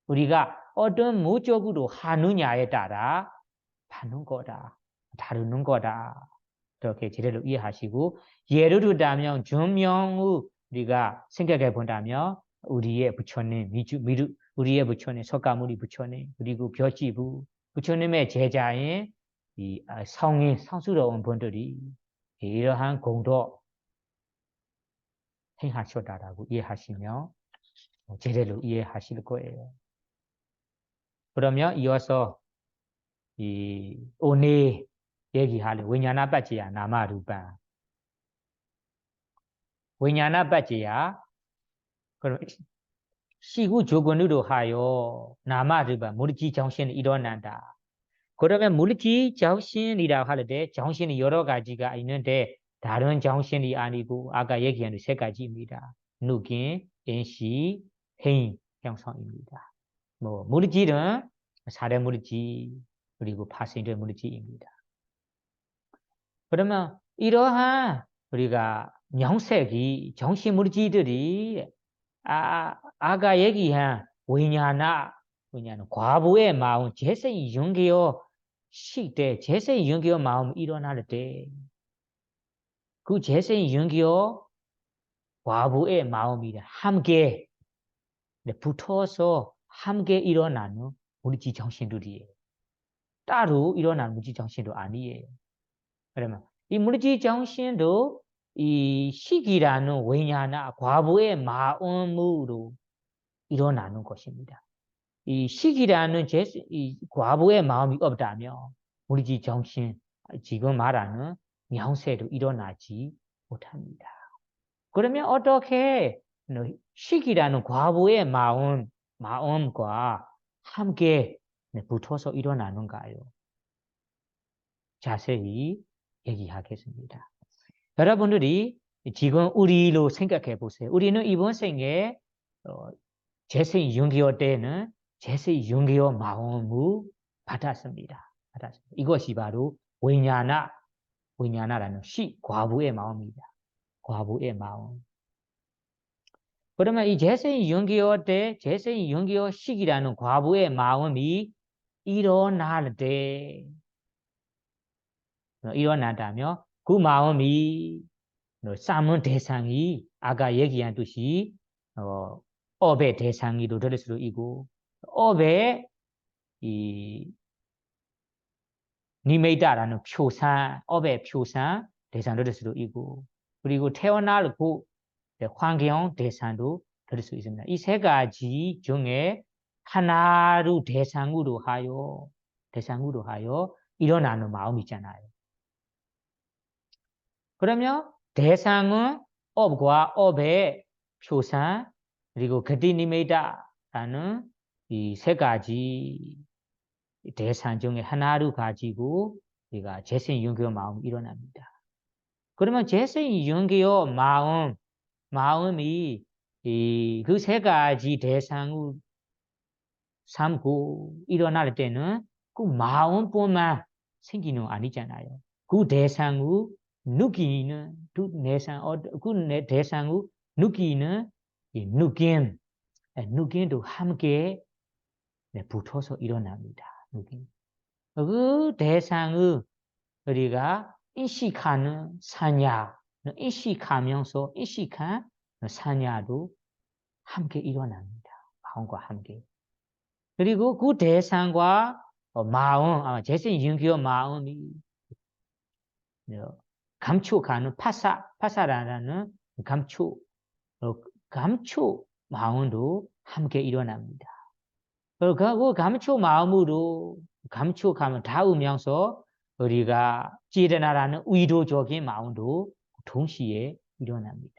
우리가 어떤 목적으로 하느냐에 따라 받는 거다. 다루는 거다. 이렇게 제대로 이해하시고 예를 들자면 증명후 우리가 생각해 본다면 우리의 부처님, 우리의 부처님, 석가모니 부처님, 그리고 벼지부 부처님의 제자인 이 성인, 성스러운 분들이 이러한 공덕 행하셨다라고 이해하시면 제대로 이해하실 거예요. 그러면 이어서 이 오늘 얘기할 위냐나빠지야 나마루파 위냐나빠지야 그럼 시구 조건으로 하여 나마루파 무르지 정신이 일어난다. 그러면 무르지 정신이라고 할 때 정신이 여러 가지가 있는데 다른 정신이 아니고 아까 얘기한 세 가지입니다. 누긴, 인시, 해인 형성입니다. 뭐 무르지는 사례 무르지 그리고 파생된 무르지입니다. 그러면 이러한 우리가 명색이 정신 무르지들이 아까 얘기한 위냐나 과부의 마음 재생이 연계요 시대 재생이 연계요 마음 일어날 때 그 재생이 연계요 과부의 마음이 함께 붙어서 함께 일어나는 무르지 정신들이에요. 따로 일어나는 무르지 정신도 아니에요. 그러면 이 무르지 정신도 이 시기라는 위냐나 과부의 마음으로 일어나는 것입니다. 이 시기라는 이 과부의 마음이 없다면 무르지 정신 지금 말하는 명세도 일어나지 못합니다. 그러면 어떻게 시기라는 과부의 마음과 함께 붙어서 일어나는가요? 자세히 얘기하겠습니다. 여러분들이 지금 우리로 생각해 보세요. 우리는 이번 생에 재생 6개월 때는 재생 6개월 마음을 받았습니다. 이것이 바로 위냐나라는 과부의 마음입니다. 과부의 마음. 그러면 이 재생 6개월 때 재생 6개월 시기라는 과부의 마음이 일어날 때 일어난다면 그 마음이 싸문 대상이 아까 얘기한 듯이 업의 대상이도 될 수도 있고 업의 이 니메이다라는 표상 업의 표상 대상도 될 수도 있고 그리고 태어날 그 환경 대상도 될 수 있습니다. 이 세 가지 중에 하나로 대상으로 하여 일어나는 마음이 있잖아요. 그러면 대상은 업과 업의 표상 그리고 gati니메이다라는 이 세 가지 대상 중에 하나를 가지고 우리가 재생윤기의 마음이 일어납니다. 그러면 재생윤기의 마음이 그 세 가지 대상을 삼고 일어날 때는 그 마음뿐만 생기는 거 아니잖아요. 그 대상을 느끼는 그 대상을 느끼는 이 느낌도 함께 붙어서 일어납니다. 느낌. 그 대상을 우리가 인식하는 사냐, 인식하면서 인식한 사냐도 함께 일어납니다. 마음과 함께. 그리고 그 대상과 마음, 재생윤기의 마음이 감촉하는 파사라는 감촉 마음도 함께 일어납니다. 그 감촉 마음으로 감촉하면 닿으면서 우리가 찌르나라는 의도적인 마음도 동시에 일어납니다.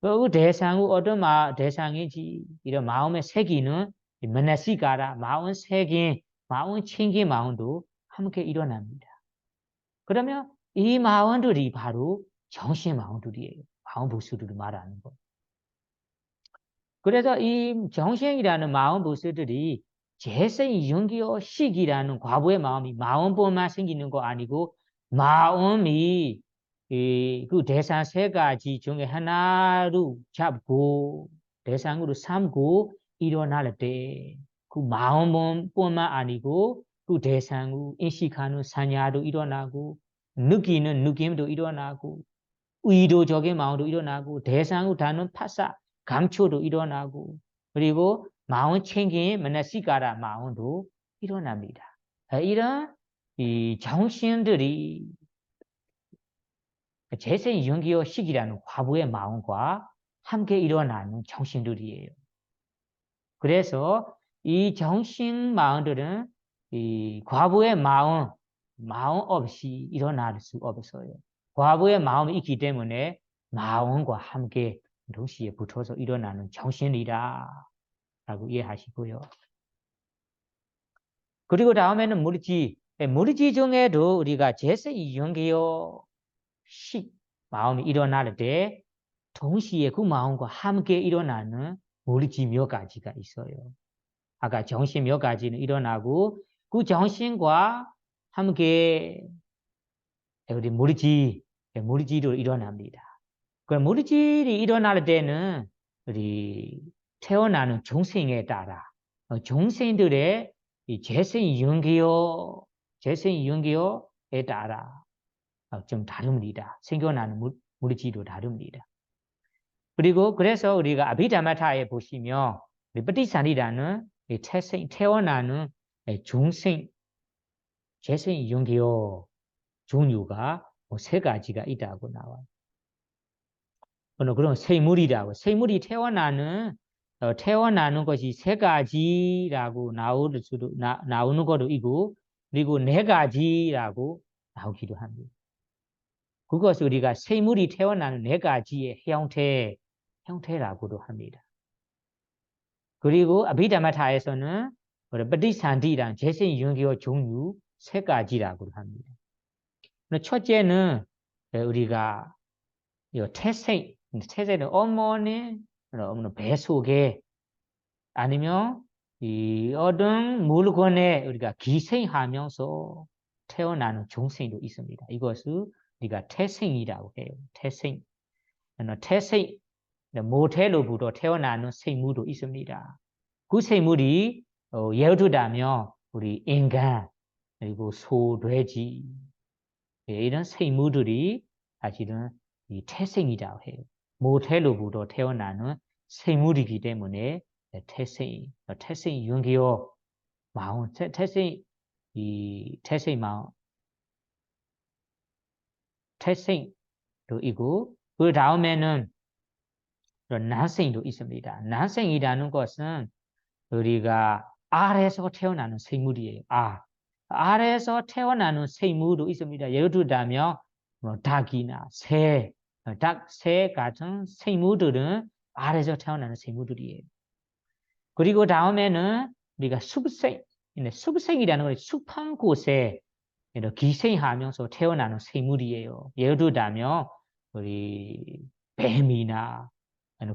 그 대상은 어떤 대상인지 이런 마음의 새기는 마나시가라 마음 새긴 마음 챙긴 마음도 함께 일어납니다. 그러면 이 마음들이 바로 정신의 마음들이에요. 마음 보수들을 말하는 거. 그래서 이 정신이라는 마음 보수들이 재생이 윤기어 시기라는 과부의 마음이 마음뿐만 생기는 거 아니고 마음이 그 대상 세 가지 중에 하나로 잡고 대상으로 삼고 일어날 때 그 마음뿐만 아니고 그 대상으로 인식하는 사냐도 일어나고 느끼는 느낌도 일어나고 의도적인 마음도 일어나고 대상으로 다는 파사 감초도 일어나고 그리고 마음 챙긴 만나시가라 마음도 일어납니다. 이런 이 정신들이 재생 연기어 시기라는 과부의 마음과 함께 일어나는 정신들이에요. 그래서 이 정신 마음들은 이 과부의 마음 없이 일어날 수 없어요. 과부의 마음이 있기 때문에 마음과 함께 동시에 붙어서 일어나는 정신이다 라고 이해하시고요. 그리고 다음에는 무리지 중에도 우리가 재생 연기어 식 마음이 일어날 때 동시에 그 마음과 함께 일어나는 무리지 몇 가지가 있어요. 아까 정신 몇 가지는 일어나고 그 정신과 함께 우리 무리지도 일어납니다. 그 무리지이 일어날 때는 우리 태어나는 중생에 따라 중생들의 이 재생 연기어에 따라 좀 다릅니다. 생겨나는 무리지도 다릅니다. 그리고 그래서 우리가 아비다마타에 보시면ปฏิสันฐิ다는 태어나는 중생 재생 연기어 종류가 세 가지가 있다고 나와요. 그런 생물이라고 생물이 태어나는 것이 세 가지라고 나오는 것도 있고 그리고 네 가지라고 나오기도 합니다. 그것을 우리가 생물이 태어나는 네 가지의 형태라고도 합니다. 그리고 아비다마타에서는ปฏิสันฐิ란 재생 연기어 종류 세 가지라고 합니다. 첫째는 우리가 태생은 어머니 배 속에 아니면 이 어떤 물건에 우리가 기생하면서 태어나는 중생도 있습니다. 이것을 우리가 태생이라고 해요. 태생 모태로부터 태어나는 생물도 있습니다. 그 생물이 예를 들자면 우리 인간 그리고 소, 돼지 이런 생물들이 사실은 이 태생이라고 해요. 모태로부터 태어나는 생물이기 때문에 태생 연기어 마음 태생 마음 태생도 있고 그 다음에는 난생도 있습니다. 난생이라는 것은 우리가 알에서 태어나는 생물이에요. 알에서 태어나는 생물도 있습니다. 예를 들자면 닭이나 새 같은 생물들은 알에서 태어나는 생물들이에요. 그리고 다음에는 우리가 숲생이라는 건 숲한 곳에 기생하면서 태어나는 생물이에요. 예를 들자면 우리 뱀이나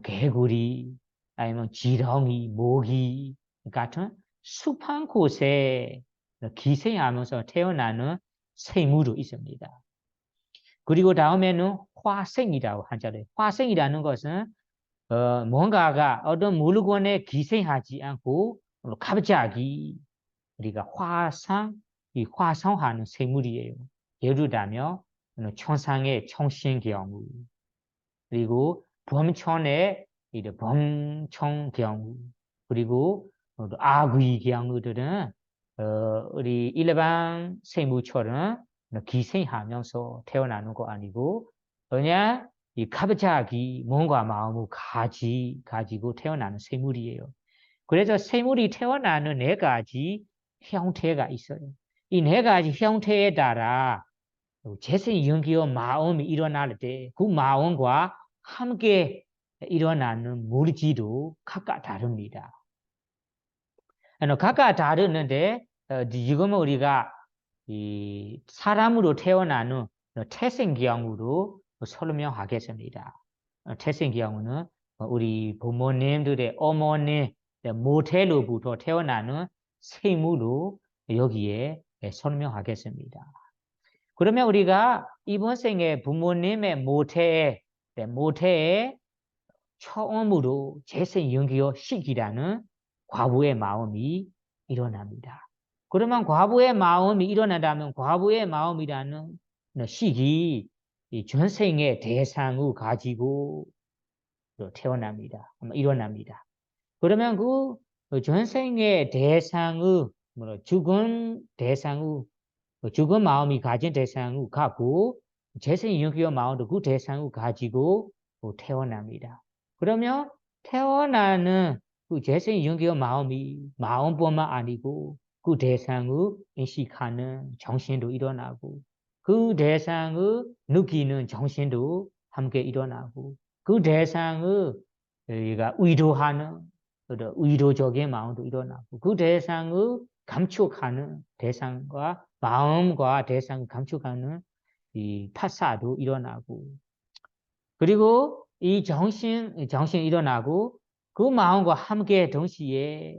개구리 아니면 지렁이, 모기 같은 숲한 곳에 기생하면서 태어나는 생물도 있습니다. 그리고 다음에는 화생이라고 하잖아요. 화생이라는 것은 뭔가가 어떤 물건에 기생하지 않고 갑자기 우리가 화성하는 생물이에요. 예를 들자면 천상의 청신경우 그리고 범천의 범청경우 그리고 아귀경우들은 우리 일반 생물처럼 기생하면서 태어나는 거 아니고 그냥 갑자기 뭔가 마음을 가지고 태어나는 생물이에요. 그래서 생물이 태어나는 네 가지 형태가 있어요. 이 네 가지 형태에 따라 재생 연기어 마음이 일어날 때 그 마음과 함께 일어나는 물질도 각각 다릅니다. 각각 다르는데 지금은 우리가 이 사람으로 태어나는 태생경우로 설명하겠습니다. 태생경우는 우리 부모님들의 어머니 모태로부터 태어나는 생물로 여기에 설명하겠습니다. 그러면 우리가 이번 생에 부모님의 모태에 처음으로 재생 연기어 시기라는 과부의 마음이 일어납니다. 그러면 과부의 마음이 일어난다면 과부의 마음이라는 시기 이 전생의 대상을 가지고 태어납니다. 일어납니다. 그러면 그 전생의 대상의 죽은 대상의 죽은 마음이 가진 대상을 갖고 재생 연기어 마음도 그 대상을 가지고 태어납니다. 그러면 태어나는 그 재생 연기어 마음뿐만 아니고 그 대상을 인식하는 정신도 일어나고 그 대상을 느끼는 정신도 함께 일어나고 그 대상을 우리가 의도하는 의도적인 마음도 일어나고 그 대상을 감축하는 대상과 마음과 대상을 감축하는 이 파사도 일어나고 그리고 이 정신 일어나고 그 마음과 함께 동시에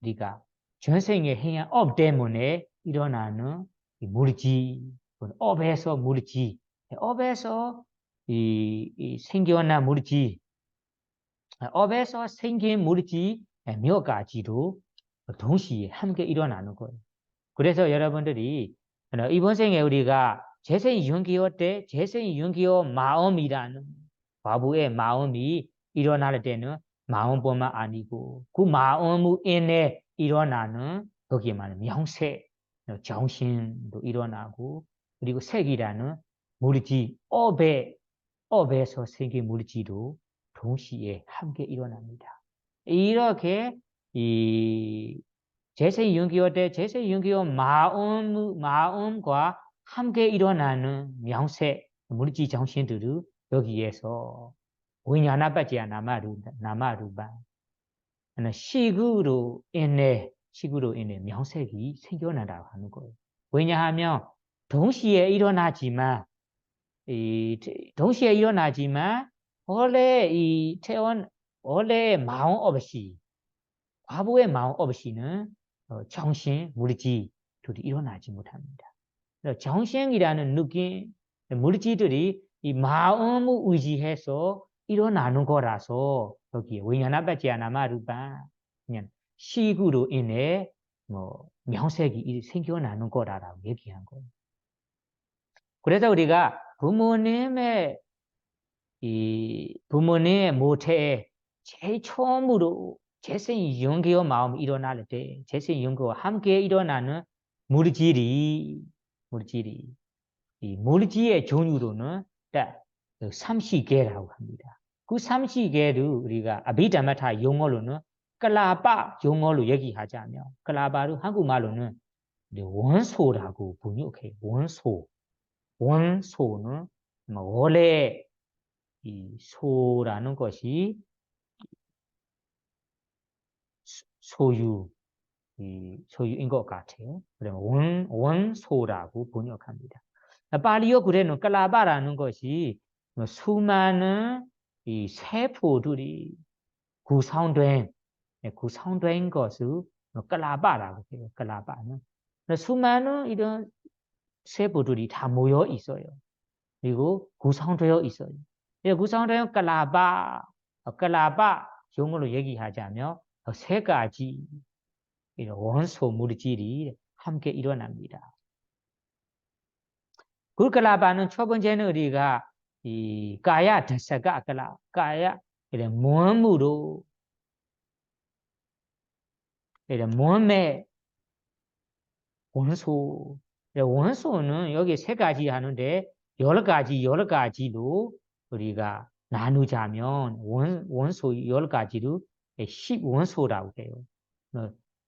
우리가 전생의 행한 업 때문에 일어나는 물질, 업에서 물질, 업에서 이 생겨난 물질, 업에서 생긴 물질 몇 가지도 동시에 함께 일어나는 거예요. 그래서 여러분들이 이번 생에 우리가 재생 윤기호 때 재생 윤기호 마음이라는 과부의 마음이 일어날 때는 마음뿐만 아니고 그 마음을 인해 일어나는 거기에 말하는 명세, 정신도 일어나고 그리고 색이라는 물질, 업에서 생긴 물질도 동시에 함께 일어납니다. 이렇게 이 재생윤기호 때 재생윤기호 마음과 함께 일어나는 명세 물질 정신들을 여기에서 위냐나빠지야 나마루바 시구로 인해 명색이 생겨나라고 하는 거예요. 왜냐하면 동시에 일어나지만 원래 마음 없이 과부의 마음 없이는 정신, 물질들이 일어나지 못합니다. 정신이라는 느낌, 물질들이 이 마음을 의지해서 일어나는 거라서 여기에 위냐나빠지아나마루바 그냥 식으로 인해 명색이 생겨나는 거라고 얘기한 거예요. 그래서 우리가 부모님의 모태에 제일 처음으로 재생 연기와 마음이 일어날 때 재생 연기와 함께 일어나는 물질이 이 물질의 종류로는 딱 30개라고 합니다. 그 30개를 우리가 아비다마타 용어로는 클라바 용어로 얘기하자면 클라바를 한국말로는 원소라고 번역해요. 원소는 원래 이 소라는 것이 소유인 것 같아요. 그러면 원소라고 번역합니다. 파리어 그래는 클라바라는 것이 수많은 이 세포들이 구성된 것을 클라바라고 해요. 클라바는 수많은 이런 세포들이 다 모여 있어요. 그리고 구성되어 있어요. 구성되어 클라바 용어로 얘기하자면 세 가지 이런 원소 물질이 함께 일어납니다. 그 클라바는 첫 번째는 우리가 이 가야 다사가 가야 이런 몸으로 이런 몸의 원소는 여기 세 가지 하는데 여러 가지로 우리가 나누자면 원소 여러 가지로 10원소라고 해요.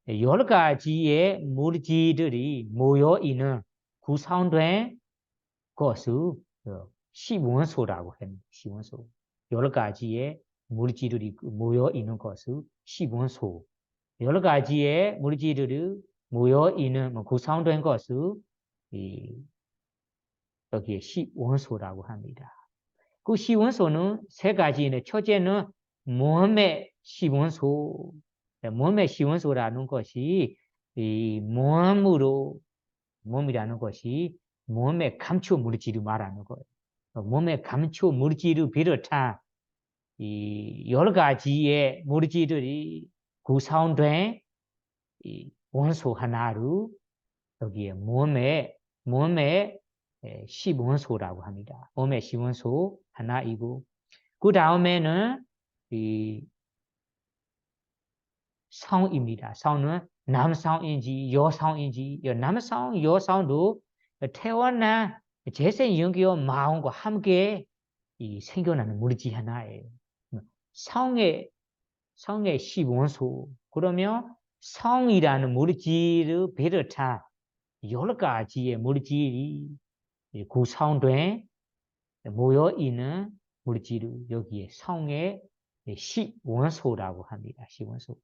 여러 가지의 물질들이 모여 있는 구성된 것을 10원소라고 합니다. 10원소. 여러 가지의 물질들이 모여 있는 것을 10원소. 여러 가지의 물질들이 모여 있는 구성된 것을 여기에 10원소라고 합니다. 그 10원소는 세 가지인데 첫째는 몸의 10원소. 몸의 10원소라는 것이 이 몸이라는 것이 몸의 감초 물질을 말하는 거예요. 몸의 감초 물질을 비롯한 이 여러 가지의 물질들이 구성된 이 원소 하나로 여기에 몸의 시원소라고 합니다. 몸의 시원소 하나이고 그 다음에는 이 성입니다. 성은 남성인지 여성인지 남성 여성도 태어난 재생 연기와 마음과 함께 이 생겨나는 물질 하나예요. 성의 시원소 그러면 성이라는 물질을 비롯한 여러 가지의 물질이 구성된 모여 있는 물질을 여기에 성의 시원소라고 합니다. 시원소.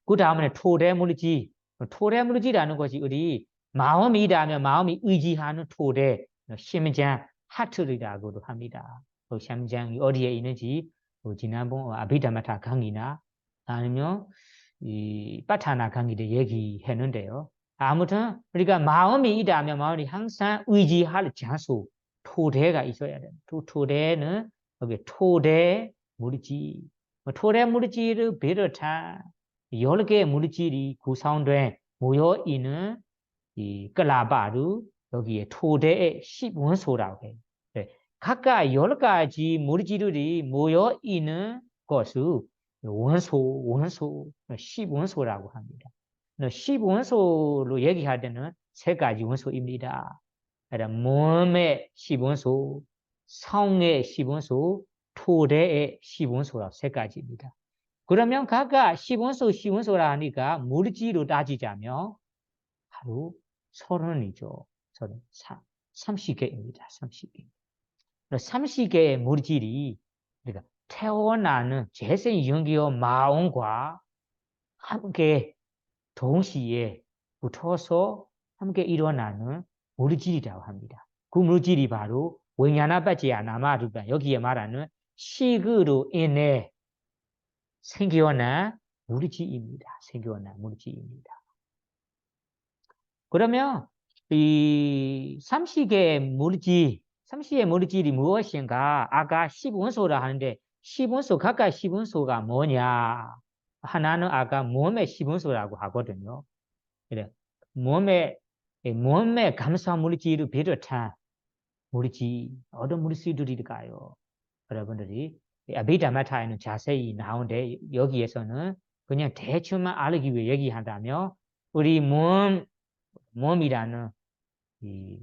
그 다음에 토대물질. 토대물질이라는 것이 우리 마음이라면 마음이 의지하는 토대, 심장, 하트리라고도 합니다. 심장이 어디에 있는지 지난번 아비다마타 강의나 아니면 이 빠타나 강의도 얘기했는데요. 아무튼 우리가 마음이 있다면 마음이 항상 의지할 장소, 토대가 있어야 돼요. 토대는 여기 토대 물질, 토대 물질을 비롯한 여러 개의 물질이 구성된 모여 있는 이 클라바루 여기에 토대의 시원소라고 해요. 네. 각각 여러 가지 물질들이 모여 있는 것을 원소, 시원소라고 합니다. 시원소로 얘기할 때는 세 가지 원소입니다. 몸의 시원소, 성의 시원소, 토대의 시원소라고 세 가지입니다. 그러면 각각 시원소라 하니까 물질로 따지자면 바로 30이죠. 30개입니다. 30개. 30개의 물질이 그러니까 태어나는 재생연기와 마음과 함께 동시에 붙어서 함께 일어나는 물질이라고 합니다. 그 물질이 바로 윙야나바지야나마루바 여기에 말하는 식으로 인해 생겨난 물질입니다. 생겨난 물질입니다. 그러면 이 30개의 물질이 무엇인가? 아까 10원소라 하는데 10원소 각각 10원소가 뭐냐? 하나는 아까 몸의 10원소라고 하거든요. 그래 몸의 감사 물질을 비롯한 물질 어떤 물질들일까요? 여러분들이 아비다마타에는 자세히 나오는데 여기에서는 그냥 대충만 알기 위해 얘기한다면 우리 몸이라는 이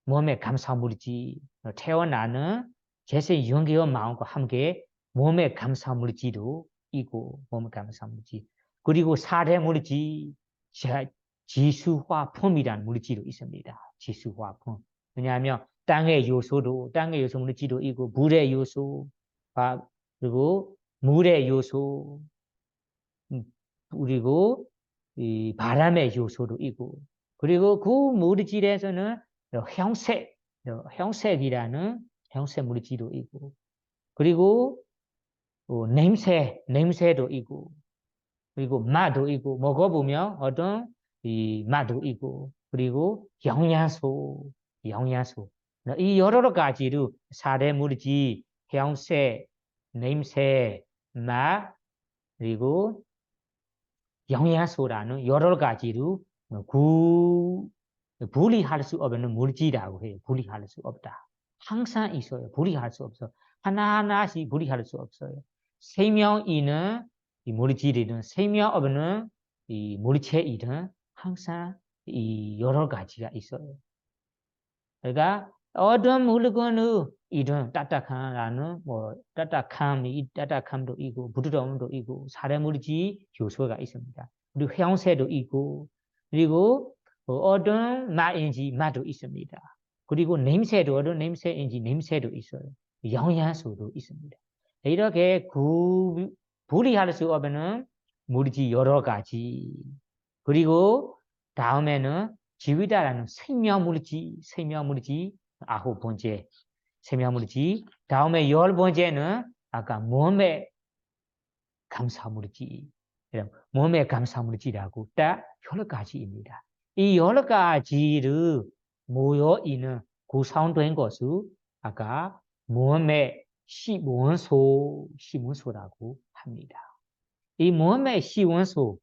몸의 감사물질 태어나는 재생 연계와 마음과 함께 몸의 감사물질도 있고 몸의 감사물질 그리고 사대물질 지수화품이라는 물질도 있습니다. 지수화품 왜냐하면 땅의 요소 물질도 있고 물의 요소 그리고 물의 요소 그리고 이 바람의 요소도 있고 그리고 그 물질에서는 형색이라는 형색 물질도 있고 그리고 냄새도 있고 그리고 맛도 있고 먹어보면 어떤 이 맛도 있고 그리고 영양소 이 여러 가지로 사대 물질 형색 냄새 맛 그리고 영양소라는 여러 가지로 분리할 수 없는 물질이라고 해요. 분리할 수 없다. 항상 있어요. 분리할 수 없어. 하나하나씩 분리할 수 없어요. 생명 있는 이 물질이든 생명 없는 이 물체이든 항상 이 여러 가지가 있어요. 그러니까 어떤 물건을 이든 따뜻함도 있고 부드러움도 있고 사대물질 요소가 있습니다. 그리고 형태도 있고 그리고 어떤 맛인지 맛도 있습니다. 그리고 냄새도 어떤 냄새인지 냄새도 있어요. 영양소도 있습니다. 이렇게 분리할 수 없는 물질 여러 가지 그리고 다음에는 지위다라는 생명물질 9번째 생명물질 다음에 10번째는 아까 몸의 감사물질 몸의 감사물질이라고 딱 여러 가지입니다. 이 여러 가지를 모여 있는 구성된 것을 아까 몸의 시원소라고 합니다. 이 몸의 시원소,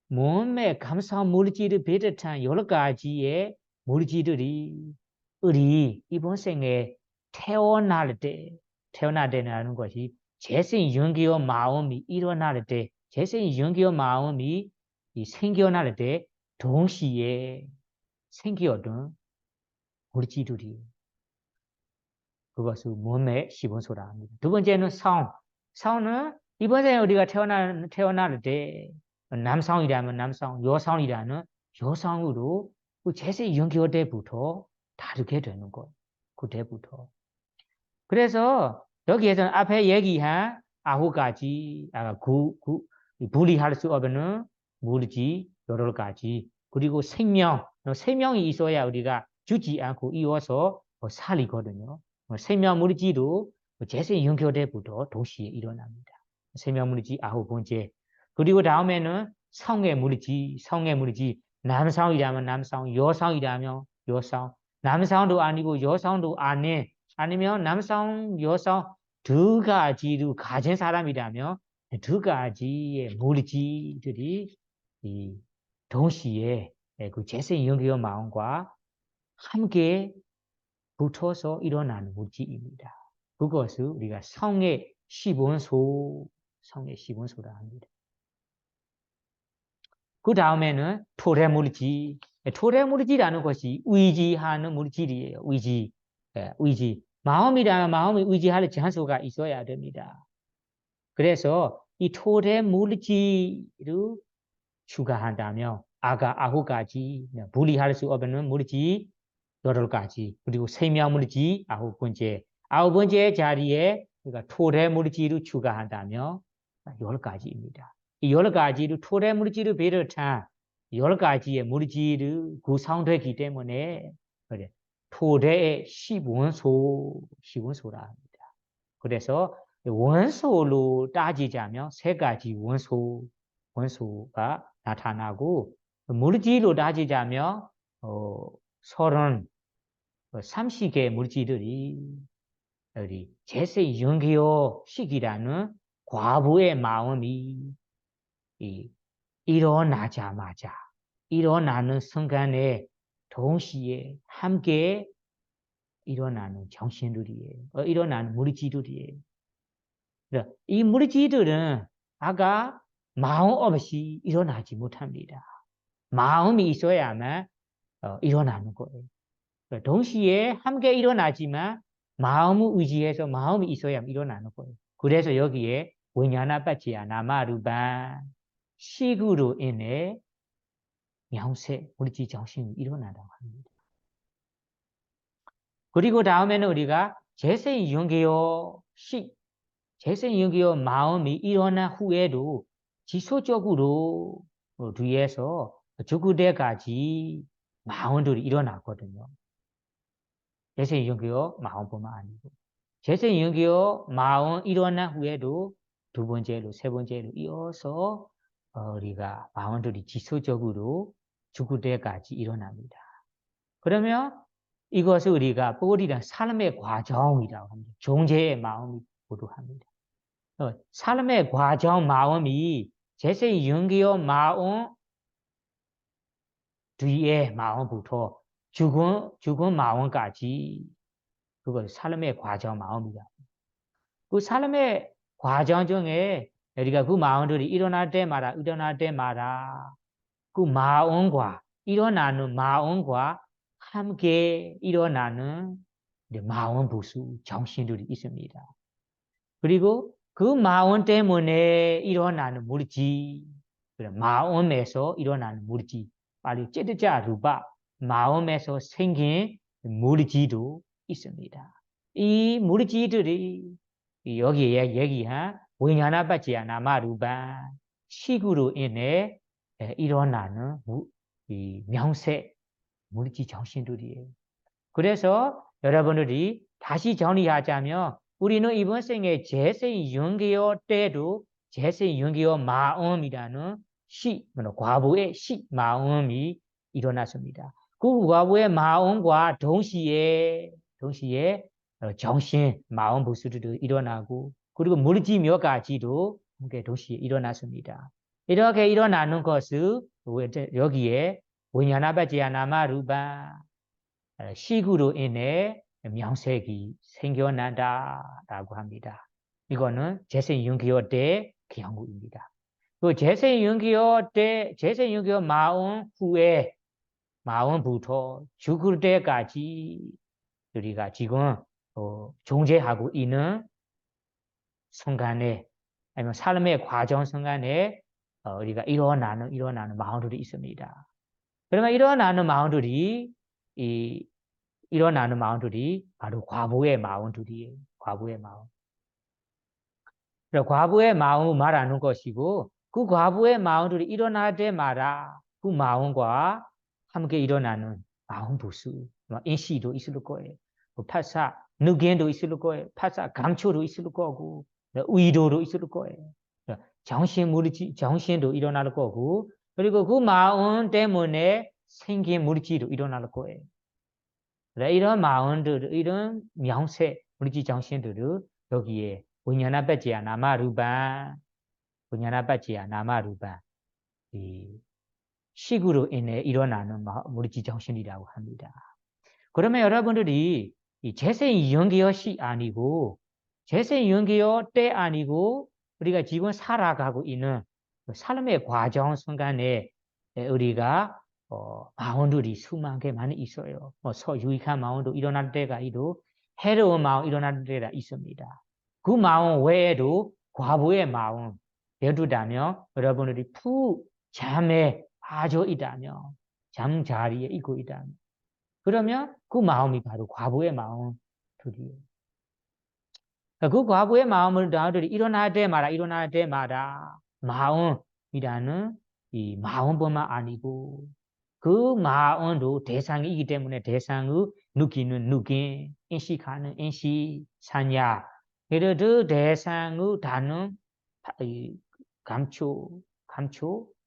몸의 감성 물질을 비롯한 여러 가지의 물질들이 우리 이번 생에 태어날 때라는 것이 재생 연기의 마음이 일어날 때, 재생 연기의 마음이 생겨날 때 동시에 생기었던 물질들이 그것을 몸의 시원소라 합니다. 두 번째는 성은 이번 생에 우리가 태어날 때 남성이라면 남성, 여성이라는 여성으로 그 재생 연기할 때부터 다르게 되는 거예요. 그때부터. 그래서 여기에서는 앞에 얘기한 9가지, 분리할 수 없는 물질 여러 가지, 그리고 생명이 있어야 우리가 죽지 않고 이어서 살리거든요. 생명 물질도 재생 연결 때부터 동시에 일어납니다. 생명 물질 9번째. 그리고 다음에는 성의 물질, 남성이라면 남성, 여성이라면 여성, 남성도 아니고 여성도 아니면 남성, 여성 두 가지로 가진 사람이라면 두 가지의 물질들이 동시에 그 재생 연기의 마음과 함께 붙어서 일어나는 물질입니다. 그것을 우리가 성의 시원소라 합니다. 그 다음에는 토래물질이라는 것이 의지하는 물질이에요. 의지. 마음이라면 마음이 의지할 장소가 있어야 됩니다. 그래서 이 토래물질을 추가한다면 아까 9가지, 분리할 수 없는 물질 8가지, 그리고 생명물질 9번째. 9번째 자리에 우리가 토래물질을 추가한다면 10가지입니다. 이 10가지를 토래물질을 비롯한 10가지의 물질을 구성되기 때문에 그래, 토래의 시원소라 합니다. 그래서 원소로 따지자면 3가지 원소가 나타나고 물질로 따지자면 30개의 물질들이 우리 재생 연기의 시기라는 과부의 마음이 일어나는 순간에 동시에 함께 일어나는 정신들이에요. 일어나는 물질들이에요. 이 물질들은 아까 마음 없이 일어나지 못합니다. 마음이 있어야만 일어나는 거예요. 동시에 함께 일어나지만 마음을 의지해서 마음이 있어야 일어나는 거예요. 그래서 여기에 위냐나빠지야 나마루반 식으로 인해 명세 물질 정신이 일어난다고 합니다. 그리고 다음에는 우리가 재생 연기의 마음이 일어난 후에도 지속적으로 뒤에서 죽을 때까지 마음들이 일어나거든요. 재생 연기의 마음뿐만 아니고 재생 연기의 마음 일어난 후에도 두 번째로 세 번째로 이어서 우리가 마음들이 지속적으로 죽을 때까지 일어납니다. 그러면 이것을 우리가 뿌리란 삶의 과정이라고 합니다. 존재의 마음이기도 합니다. 삶의 과정 마음이 재생 연기의 마음 뒤에 마음부터 죽은 마음까지 그걸 삶의 과정 마음이다. 그 삶의 과정 중에 우리가 그 마음들이 일어날 때마다 그 일어나는 마음과 함께 일어나는 마음 부수 정신들이 있습니다. 그리고 그 마음 때문에 일어나는 물질, 마음에서 일어나는 물질, 빨리 찌르자 루바 마음에서 생긴 물질도 있습니다. 이 물질들이 여기에 얘기한 위냐나빠지야 나마루바 식으로 인해 일어나는 이 명세 물질 정신들이에요. 그래서 여러분들이 다시 정리하자면 우리는 이번 생에 재생 연기의 때도 재생 연기의 마음이라는 과부의 마음이 일어났습니다. 그 과부의 마음과 동시에 정신, 마음 부수도 일어나고 그리고 물질 몇 가지도 함께 동시에 일어났습니다. 이렇게 일어나는 것을 여기에 위냐나바지야 나마루바 시구로 인해 명색이 생겨난다라고 합니다. 이거는 재생윤기어 때 경우입니다. 그 재생윤기어 마음 후에 마음부터 죽을 때까지 우리가 지금 존재하고 있는 순간에 아니면 삶의 과정 순간에 우리가 일어나는 마음들이 있습니다. 그러면 일어나는 마음들이 바로 과부의 마음들이에요. 과부의 마음. 과부의 마음을 말하는 것이고 그 과부의 마음들이 일어날 때마다 그 마음과 함께 일어나는 마음 부수, 인시도 있을 거예요. 파사, 느낌도 있을 거예요. 파사, 감초도 있을 거고, 의도도 있을 거예요. 정신도 일어날 거고, 그리고 그 마음 때문에 생긴 물질도 일어날 거예요. 이런 마음들, 이런 명세, 물질 정신들을 여기에 위냐나바지야 나마루바, 위냐나바지야 나마루바, 이 식으로 인해 일어나는 물질 정신이라고 합니다. 그러면 여러분들이 이 재생연기어시 아니고 재생연기어 때 아니고 우리가 지금 살아가고 있는 삶의 과정 순간에 우리가 마음들이 수만 개 많이 있어요. 유익한 마음도 일어날 때가 있고 해로운 마음 일어날 때가 있습니다. 그 마음 외에도 과부의 마음 예를 들면 여러분들이 푹 잠에 빠져 있다면 잠자리에 있고 있다면 그러면 그 마음이 바로 과부의 마음들이에요. 그 과부의 마음을 나들이 일어날 때마다 마음이라는 이 마음뿐만 아니고 그 마음도 대상이기 때문에 대상을 느끼는 느낌, 인식하는 인식, 산야, 그 대상을 다는 감초,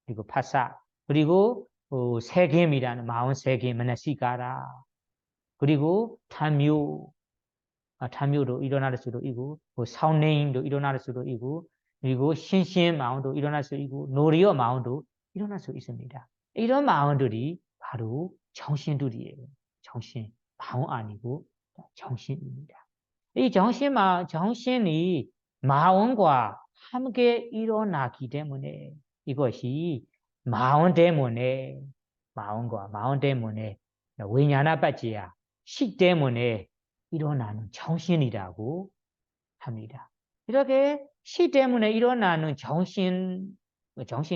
그리고 파사, 그리고 세겜이라는 마음 세겜, 마나시가라, 그리고 탐묘도 일어날 수도 있고, 사운네임도 일어날 수도 있고, 그리고 신신 마음도 일어날 수 있고, 노리어 마음도 일어날 수 있습니다. 이런 마음들이 바로 정신들이에요. 정신, 마음 아니고 정신입니다. 이 정신이 마음과 함께 일어나기 때문에 이것이 마음 때문에 위냐나바지야 식 때문에 일어나는 정신이라고 합니다. 이렇게 식 때문에 일어나는 정신이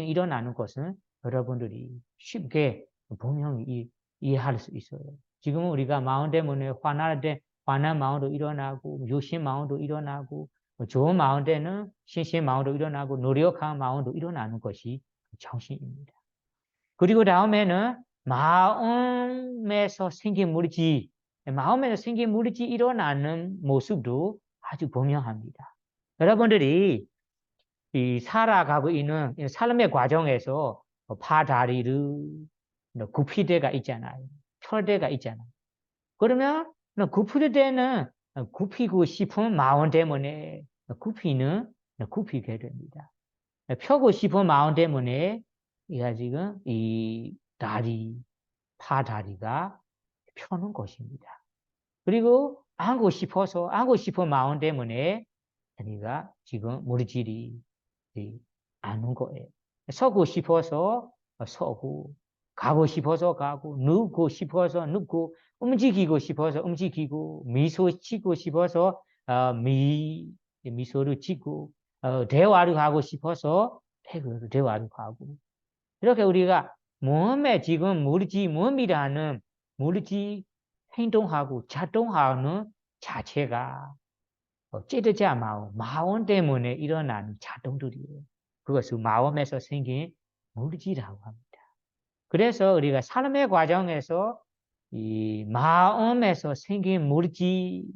일어나는 것은 여러분들이 쉽게 분명히 이해할 수 있어요. 지금 우리가 마음 때문에 화날 때 화난 마음도 일어나고 유신 마음도 일어나고 좋은 마음 때는 신신 마음도 일어나고 노력한 마음도 일어나는 것이 정신입니다. 그리고 다음에는 마음에서 생긴 물질 일어나는 모습도 아주 분명합니다. 여러분들이 이 살아가고 있는 삶의 과정에서 파다리를 굽힐 때가 있잖아요. 펼 때가 있잖아요. 그러면 굽힐 때는 굽히고 싶은 마음 때문에 굽히게 됩니다. 펴고 싶은 마음 때문에 이가 지금 이 파다리가 펴는 것입니다. 그리고 안고 싶은 마음 때문에 우리가 지금 물질이 아는 거예요. 서고 싶어서 서고, 가고 싶어서 가고, 눕고 싶어서 눕고, 움직이고 싶어서 움직이고, 미소 짓고 싶어서 미소를 짓고, 대화를 하고 싶어서 대화를 하고. 이렇게 우리가 몸에 지금 몸이라는 물질 행동하고 작동하는 자체가 찌르자 마음 때문에 일어나는 작동들이에요. 그것을 마음에서 생긴 물질이라고 합니다. 그래서 우리가 삶의 과정에서 이 마음에서 생기는 물질들이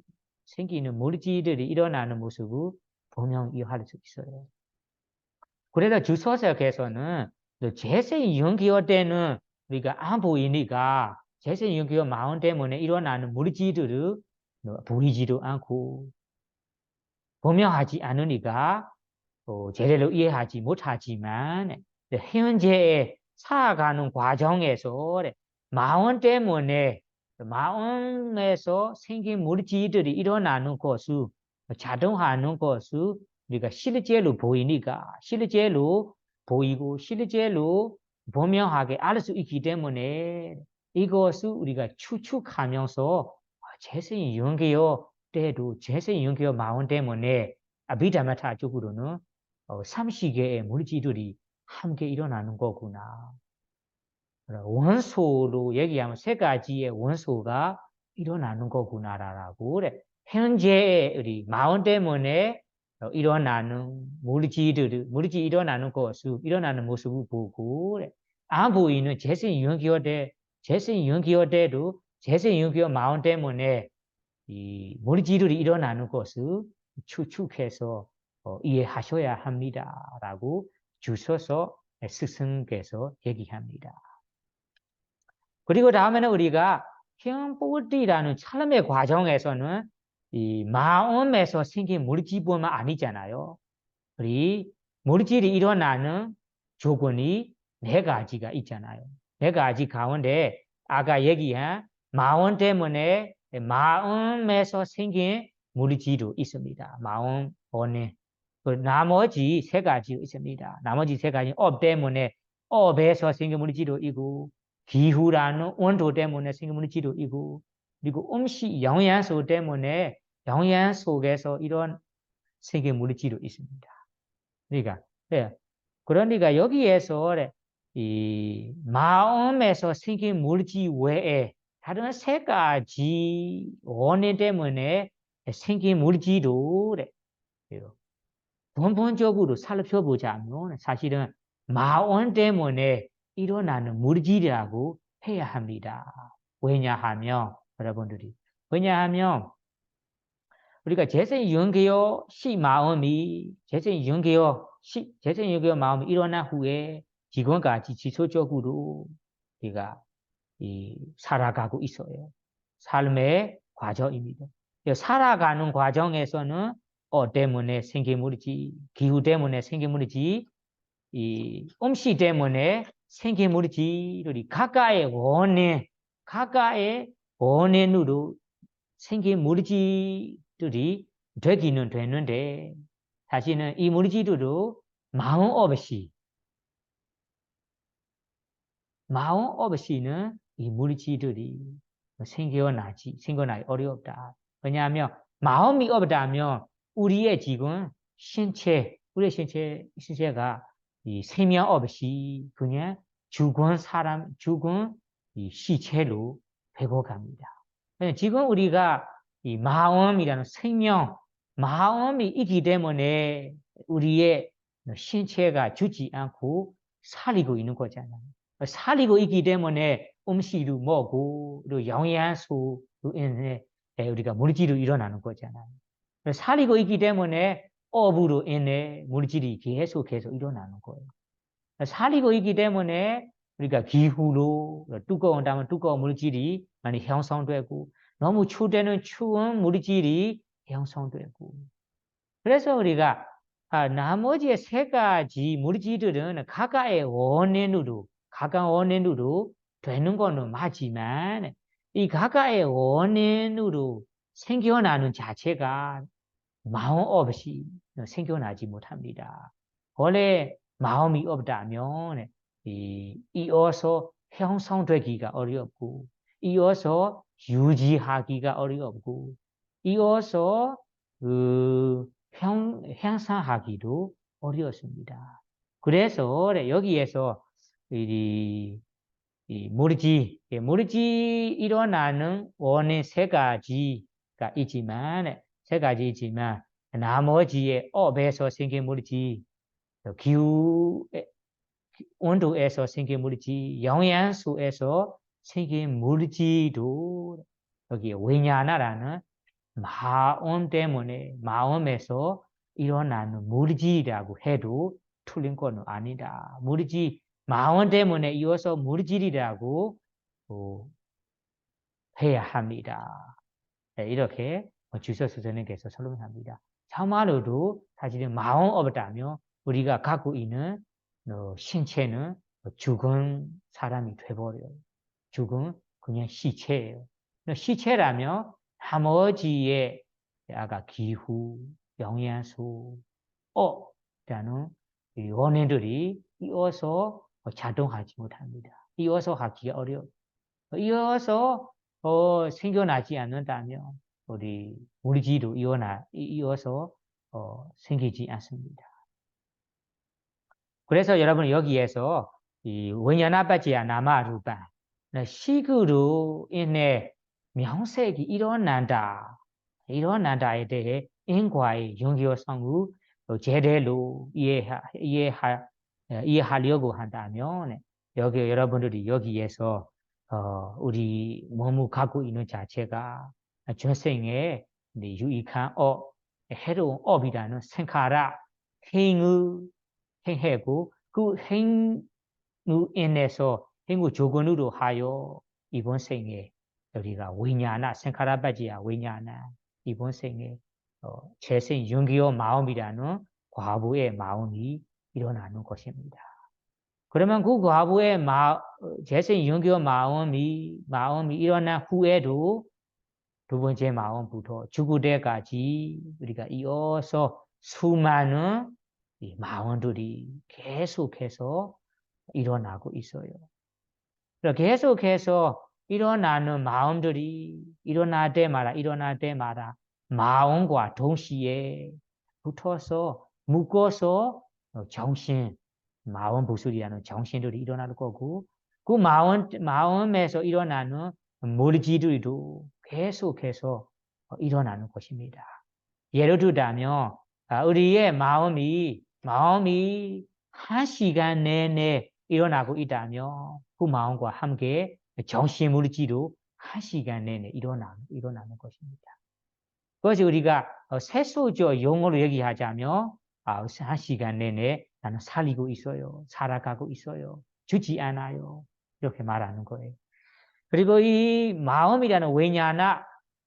일어나는 모습을 분명히 이해할 수 있어요. 그래서 주소석에서는 재생 연기할 때는 우리가 안 보이니까 재생 윤기와 마음 때문에 일어나는 물질들을 보이지도 않고 분명하지 않으니까 제대로 이해하지 못하지만 현재 살아가는 과정에서 마음 때문에 마음에서 생긴 물질들이 일어나는 것을 자동화하는 것을 우리가 실제로 보이니까 실제로 보이고 실제로 분명하게 알 수 있기 때문에 이것을 우리가 추측하면서 재생이 연계요 때도 재생이 연계요 마음 때문에 아비다마타 쪽으로는 30개의 물질들이 함께 일어나는 거구나. 원소로 얘기하면 세 가지의 원소가 일어나는 거구나라고 그래. 현재 우리 마음 때문에 일어나는 물질이 일어나는 것을 일어나는 모습을 보고 그래. 안 보이는 재생 연기어대도 재생 연기어 마음 때문에 이 물질이 일어나는 것을 추측해서 이해하셔야 합니다라고 주셔서 스승께서 얘기합니다. 그리고 다음에는 우리가 형뿌띠라는 삶의 과정에서는 이 마음에서 생긴 물질뿐만 아니잖아요. 우리 물질이 일어나는 조건이 4가지가 있잖아요. 4가지 가운데 아까 얘기한 마음 때문에 마음에서 생긴 물질도 있습니다. 마음, 원인. 그 나머지 3가지 있습니다. 나머지 3가지 업 때문에 업에서 생긴 물질도 있고 기후라는 온도 때문에 생긴 물질도 있고 그리고 음식 영양소 때문에 영양 속에서 이런 생긴 물질도 있습니다. 그러니까, 예. 그러니까 여기에서 이 마음에서 생긴 물질 외에 다른 3가지 원인 때문에 생긴 물질도 근본적으로 살펴보자면 사실은 마음 때문에 일어나는 물질이라고 해야 합니다. 왜냐하면 여러분들이 왜냐하면 우리가 재생연계요 마음이 재생연계요 마음이 일어난 후에 지금까지 지속적으로 우리가 살아가고 있어요. 삶의 과정입니다. 살아가는 과정에서는 때문에 생긴 물이지, 기후 때문에 생긴 물이지, 이 음식 때문에 생긴 물이지들이 각각의 원인으로 생긴 물질들이 되기는 되는데 사실은 이 물질들도 마음 없이는 이 물질들이 생겨나기 어렵다. 왜냐하면 마음이 없다면 우리의 지금 우리의 신체가 이 생명 없이 그냥 죽은 이 시체로 되어갑니다. 지금 우리가 이 마음이라는 마음이 있기 때문에 우리의 신체가 죽지 않고 살리고 있는 거잖아요. 살리고 있기 때문에 음식도 먹고 또 영양소로 인해 우리가 물질이 일어나는 거잖아요. 살리고 있기 때문에 업으로 인해 물질이 계속해서 일어나는 거예요. 살리고 있기 때문에 우리가 기후로 두꺼운 물질이 많이 형성되고 너무 추운 물질이 형성되고 그래서 우리가 나머지 3가지 물질들은 각각의 원인으로 되는 거는 맞지만 이 각각의 원인으로 생겨나는 자체가 마음 없이 생겨나지 못합니다. 원래 마음이 없다면 이어서 형성되기가 어렵고 이어서 유지하기가 어렵고 이어서 향상하기도 어렵습니다. 그래서 여기에서 이 물질 일어나는 원인 3가지가 있지만 나머지의 업에서 생긴 물질 기후 온도에서 생긴 물질 영양소에서 생긴 물질도 여기 왜냐하라는 마음 때문에 마음에서 일어나는 물질이라고 해도 틀린 건 아니다. 마음 때문에 이어서 물질이라고 해야 합니다. 네, 이렇게 주석 선생님께서 설명합니다. 참말로도 사실은 마음 없다면 우리가 갖고 있는 신체는 죽은 사람이 돼버려요. 죽은 그냥 시체예요. 시체라면 나머지의 아까 기후, 영양소, 라는 원인들이 이어서 작동하지 못합니다. 이어서 하기가 어려워요. 이어서 생겨나지 않는다면 우리 물질도 이어서 생기지 않습니다. 그래서 여러분 여기에서 이 원연아빠지야 나마루바 시그로 인해 명색이 일어난다에 대해 인과의 연결성을 제대로 이해하려고 한다면 여기 여러분들이 여기에서 우리 몸을 갖고 있는 자체가 전생에 유익한 해로운 업이라는 생카라 행하고 그 행으로 인해서 행우 조건으로 하여 이번 생에 우리가 위냐나 생카라바지야 위냐나 이번 생에 재생 윤기의 마음이라는 과부의 마음이 일어나는 것입니다. 그러면 그 과부의 재생 윤기의 마음이 일어난 후에도 두 번째 마음부터 죽을 때까지 우리가 이어서 수많은 이 마음들이 계속해서 일어나고 있어요. 계속해서 일어나는 마음들이 일어날 때마다 마음과 동시에 붙어서 묶어서 정신, 마음 부술이라는 정신들이 일어나는 거고 그 마음에서 일어나는 물질들도 계속해서 일어나는 것입니다. 예를 들자면 우리의 마음이 1시간 내내 일어나고 있다면 그 마음과 함께 정신 물질도 1시간 내내 일어나는 것입니다. 그것이 우리가 세속적 용어로 얘기하자면 1시간 내내 나는 살고 있어요. 살아가고 있어요. 죽지 않아요. 이렇게 말하는 거예요. 그리고 이 마음이라는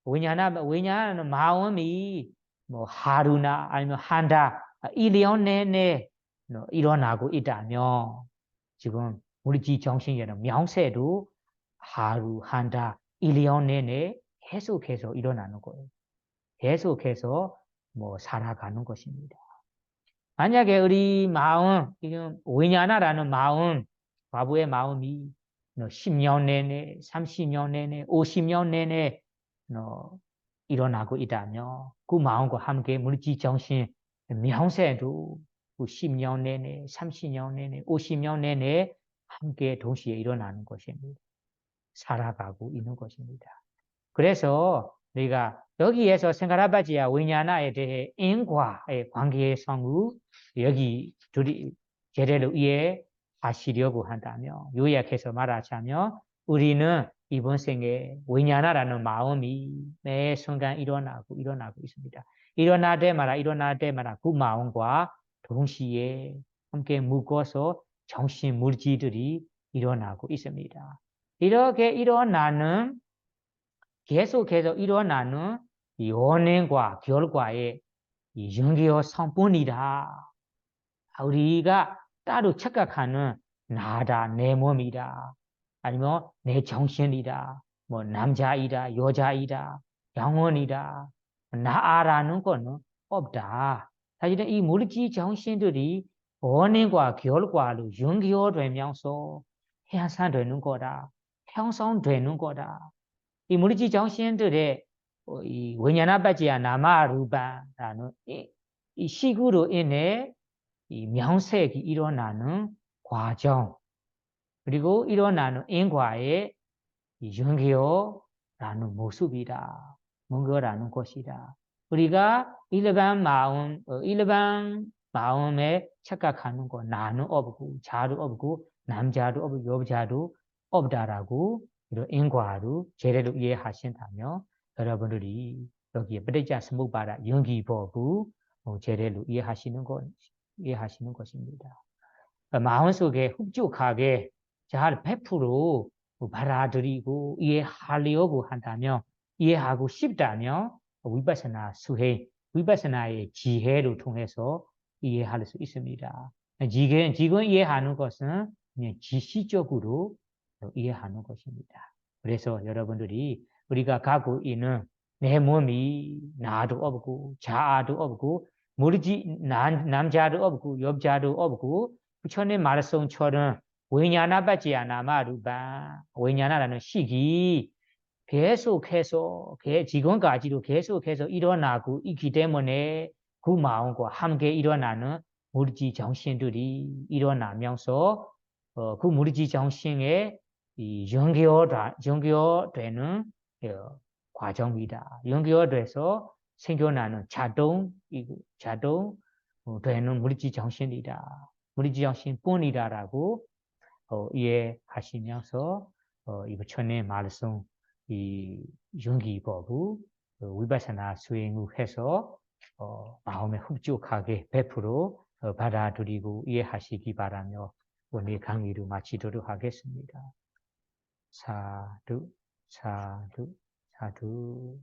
왜냐하는 마음이 뭐 하루나 아니면 한 달, 1년 내내 일어나고 있다면 지금 우리 정신이라는 명세도 하루, 한 달, 1년 내내 계속해서 일어나는 거예요. 계속해서 뭐 살아가는 것입니다. 만약에 우리 마음, 지금 왜냐나라는 마음, 과부의 마음이 10년 내내, 30년 내내, 50년 내내 일어나고 있다면 그 마음과 함께 물질 정신 명세도 그 10년 내내, 30년 내내, 50년 내내 함께 동시에 일어나는 것입니다. 살아가고 있는 것입니다. 그래서 우리가 여기에서 생각해봐야 왜냐나에 대해 인과의 관계성을 여기 둘이 제대로 이해하시려고 한다면 요약해서 말하자면 우리는 이번 생에 왜냐나라는 마음이 매 순간 일어나고 있습니다. 일어날 때마다 그 마음과 동시에 함께 묶어서 정신 물질들이 일어나고 있습니다. 이렇게 계속해서 일어나는 이 원인과 결과의 이 연계의 성분이다. 우리가 따로 착각하는 나다, 내 몸이다, 아니면 내 정신이다, 뭐 남자이다, 여자이다, 영혼이다, 나라는 거는 없다. 사실은 이 물질 정신들이 원인과 결과로 연결되면서 향상되는 거다, 형성되는 거다. 이 물질 정신들의 이 원연아바지야 나마루바라는 이 식으로 인해 이 명색이 일어나는 과정 그리고 일어나는 인과의 연계어라는 모습이다. 뭔가라는 것이다. 우리가 일반 마음에 착각하는 거 나는 없고 자도 없고 남자도 없고 여자도 없다라고 이런 인과로 제대로 이해하신다면 여러분들이 여기에ปฏิจจสมุปบาท 연기법을 제대로 이해하시는 것입니다. 마음속에 흡족하게 잘 100% 받아들이고 이해하려고 한다면 이해하고 싶다면 위파사나 수행, 위파사나의 지혜를 통해서 이해할 수 있습니다. 지금 이해하는 것은 그냥 지시적으로 이해하는 것입니다. 그래서 여러분들이 우리가 갖고 있는 내 몸이 나도 없고 자아도 없고 남자도 없고 여자도 없고 부처님 말씀처럼 위냐나받지 않아마루바 위냐나라는 식이 계속해서 지금까지도 계속해서 일어나고 있기 때문에 그 마음과 함께 일어나는 무리지 정신들이 일어나면서 그 무리지 정신에 이 연결되는 과정이다. 연결돼서 생겨나는 자동 되는 무리지 정신이다. 무리지 정신뿐이다라고 이해하시면서 이 부처님 말씀 이 용기법을 위바사나 수행을 해서 마음에 흡족하게 100% 받아들이고 이해하시기 바라며 오늘 강의를 마치도록 하겠습니다. 사두, 사두, 사두.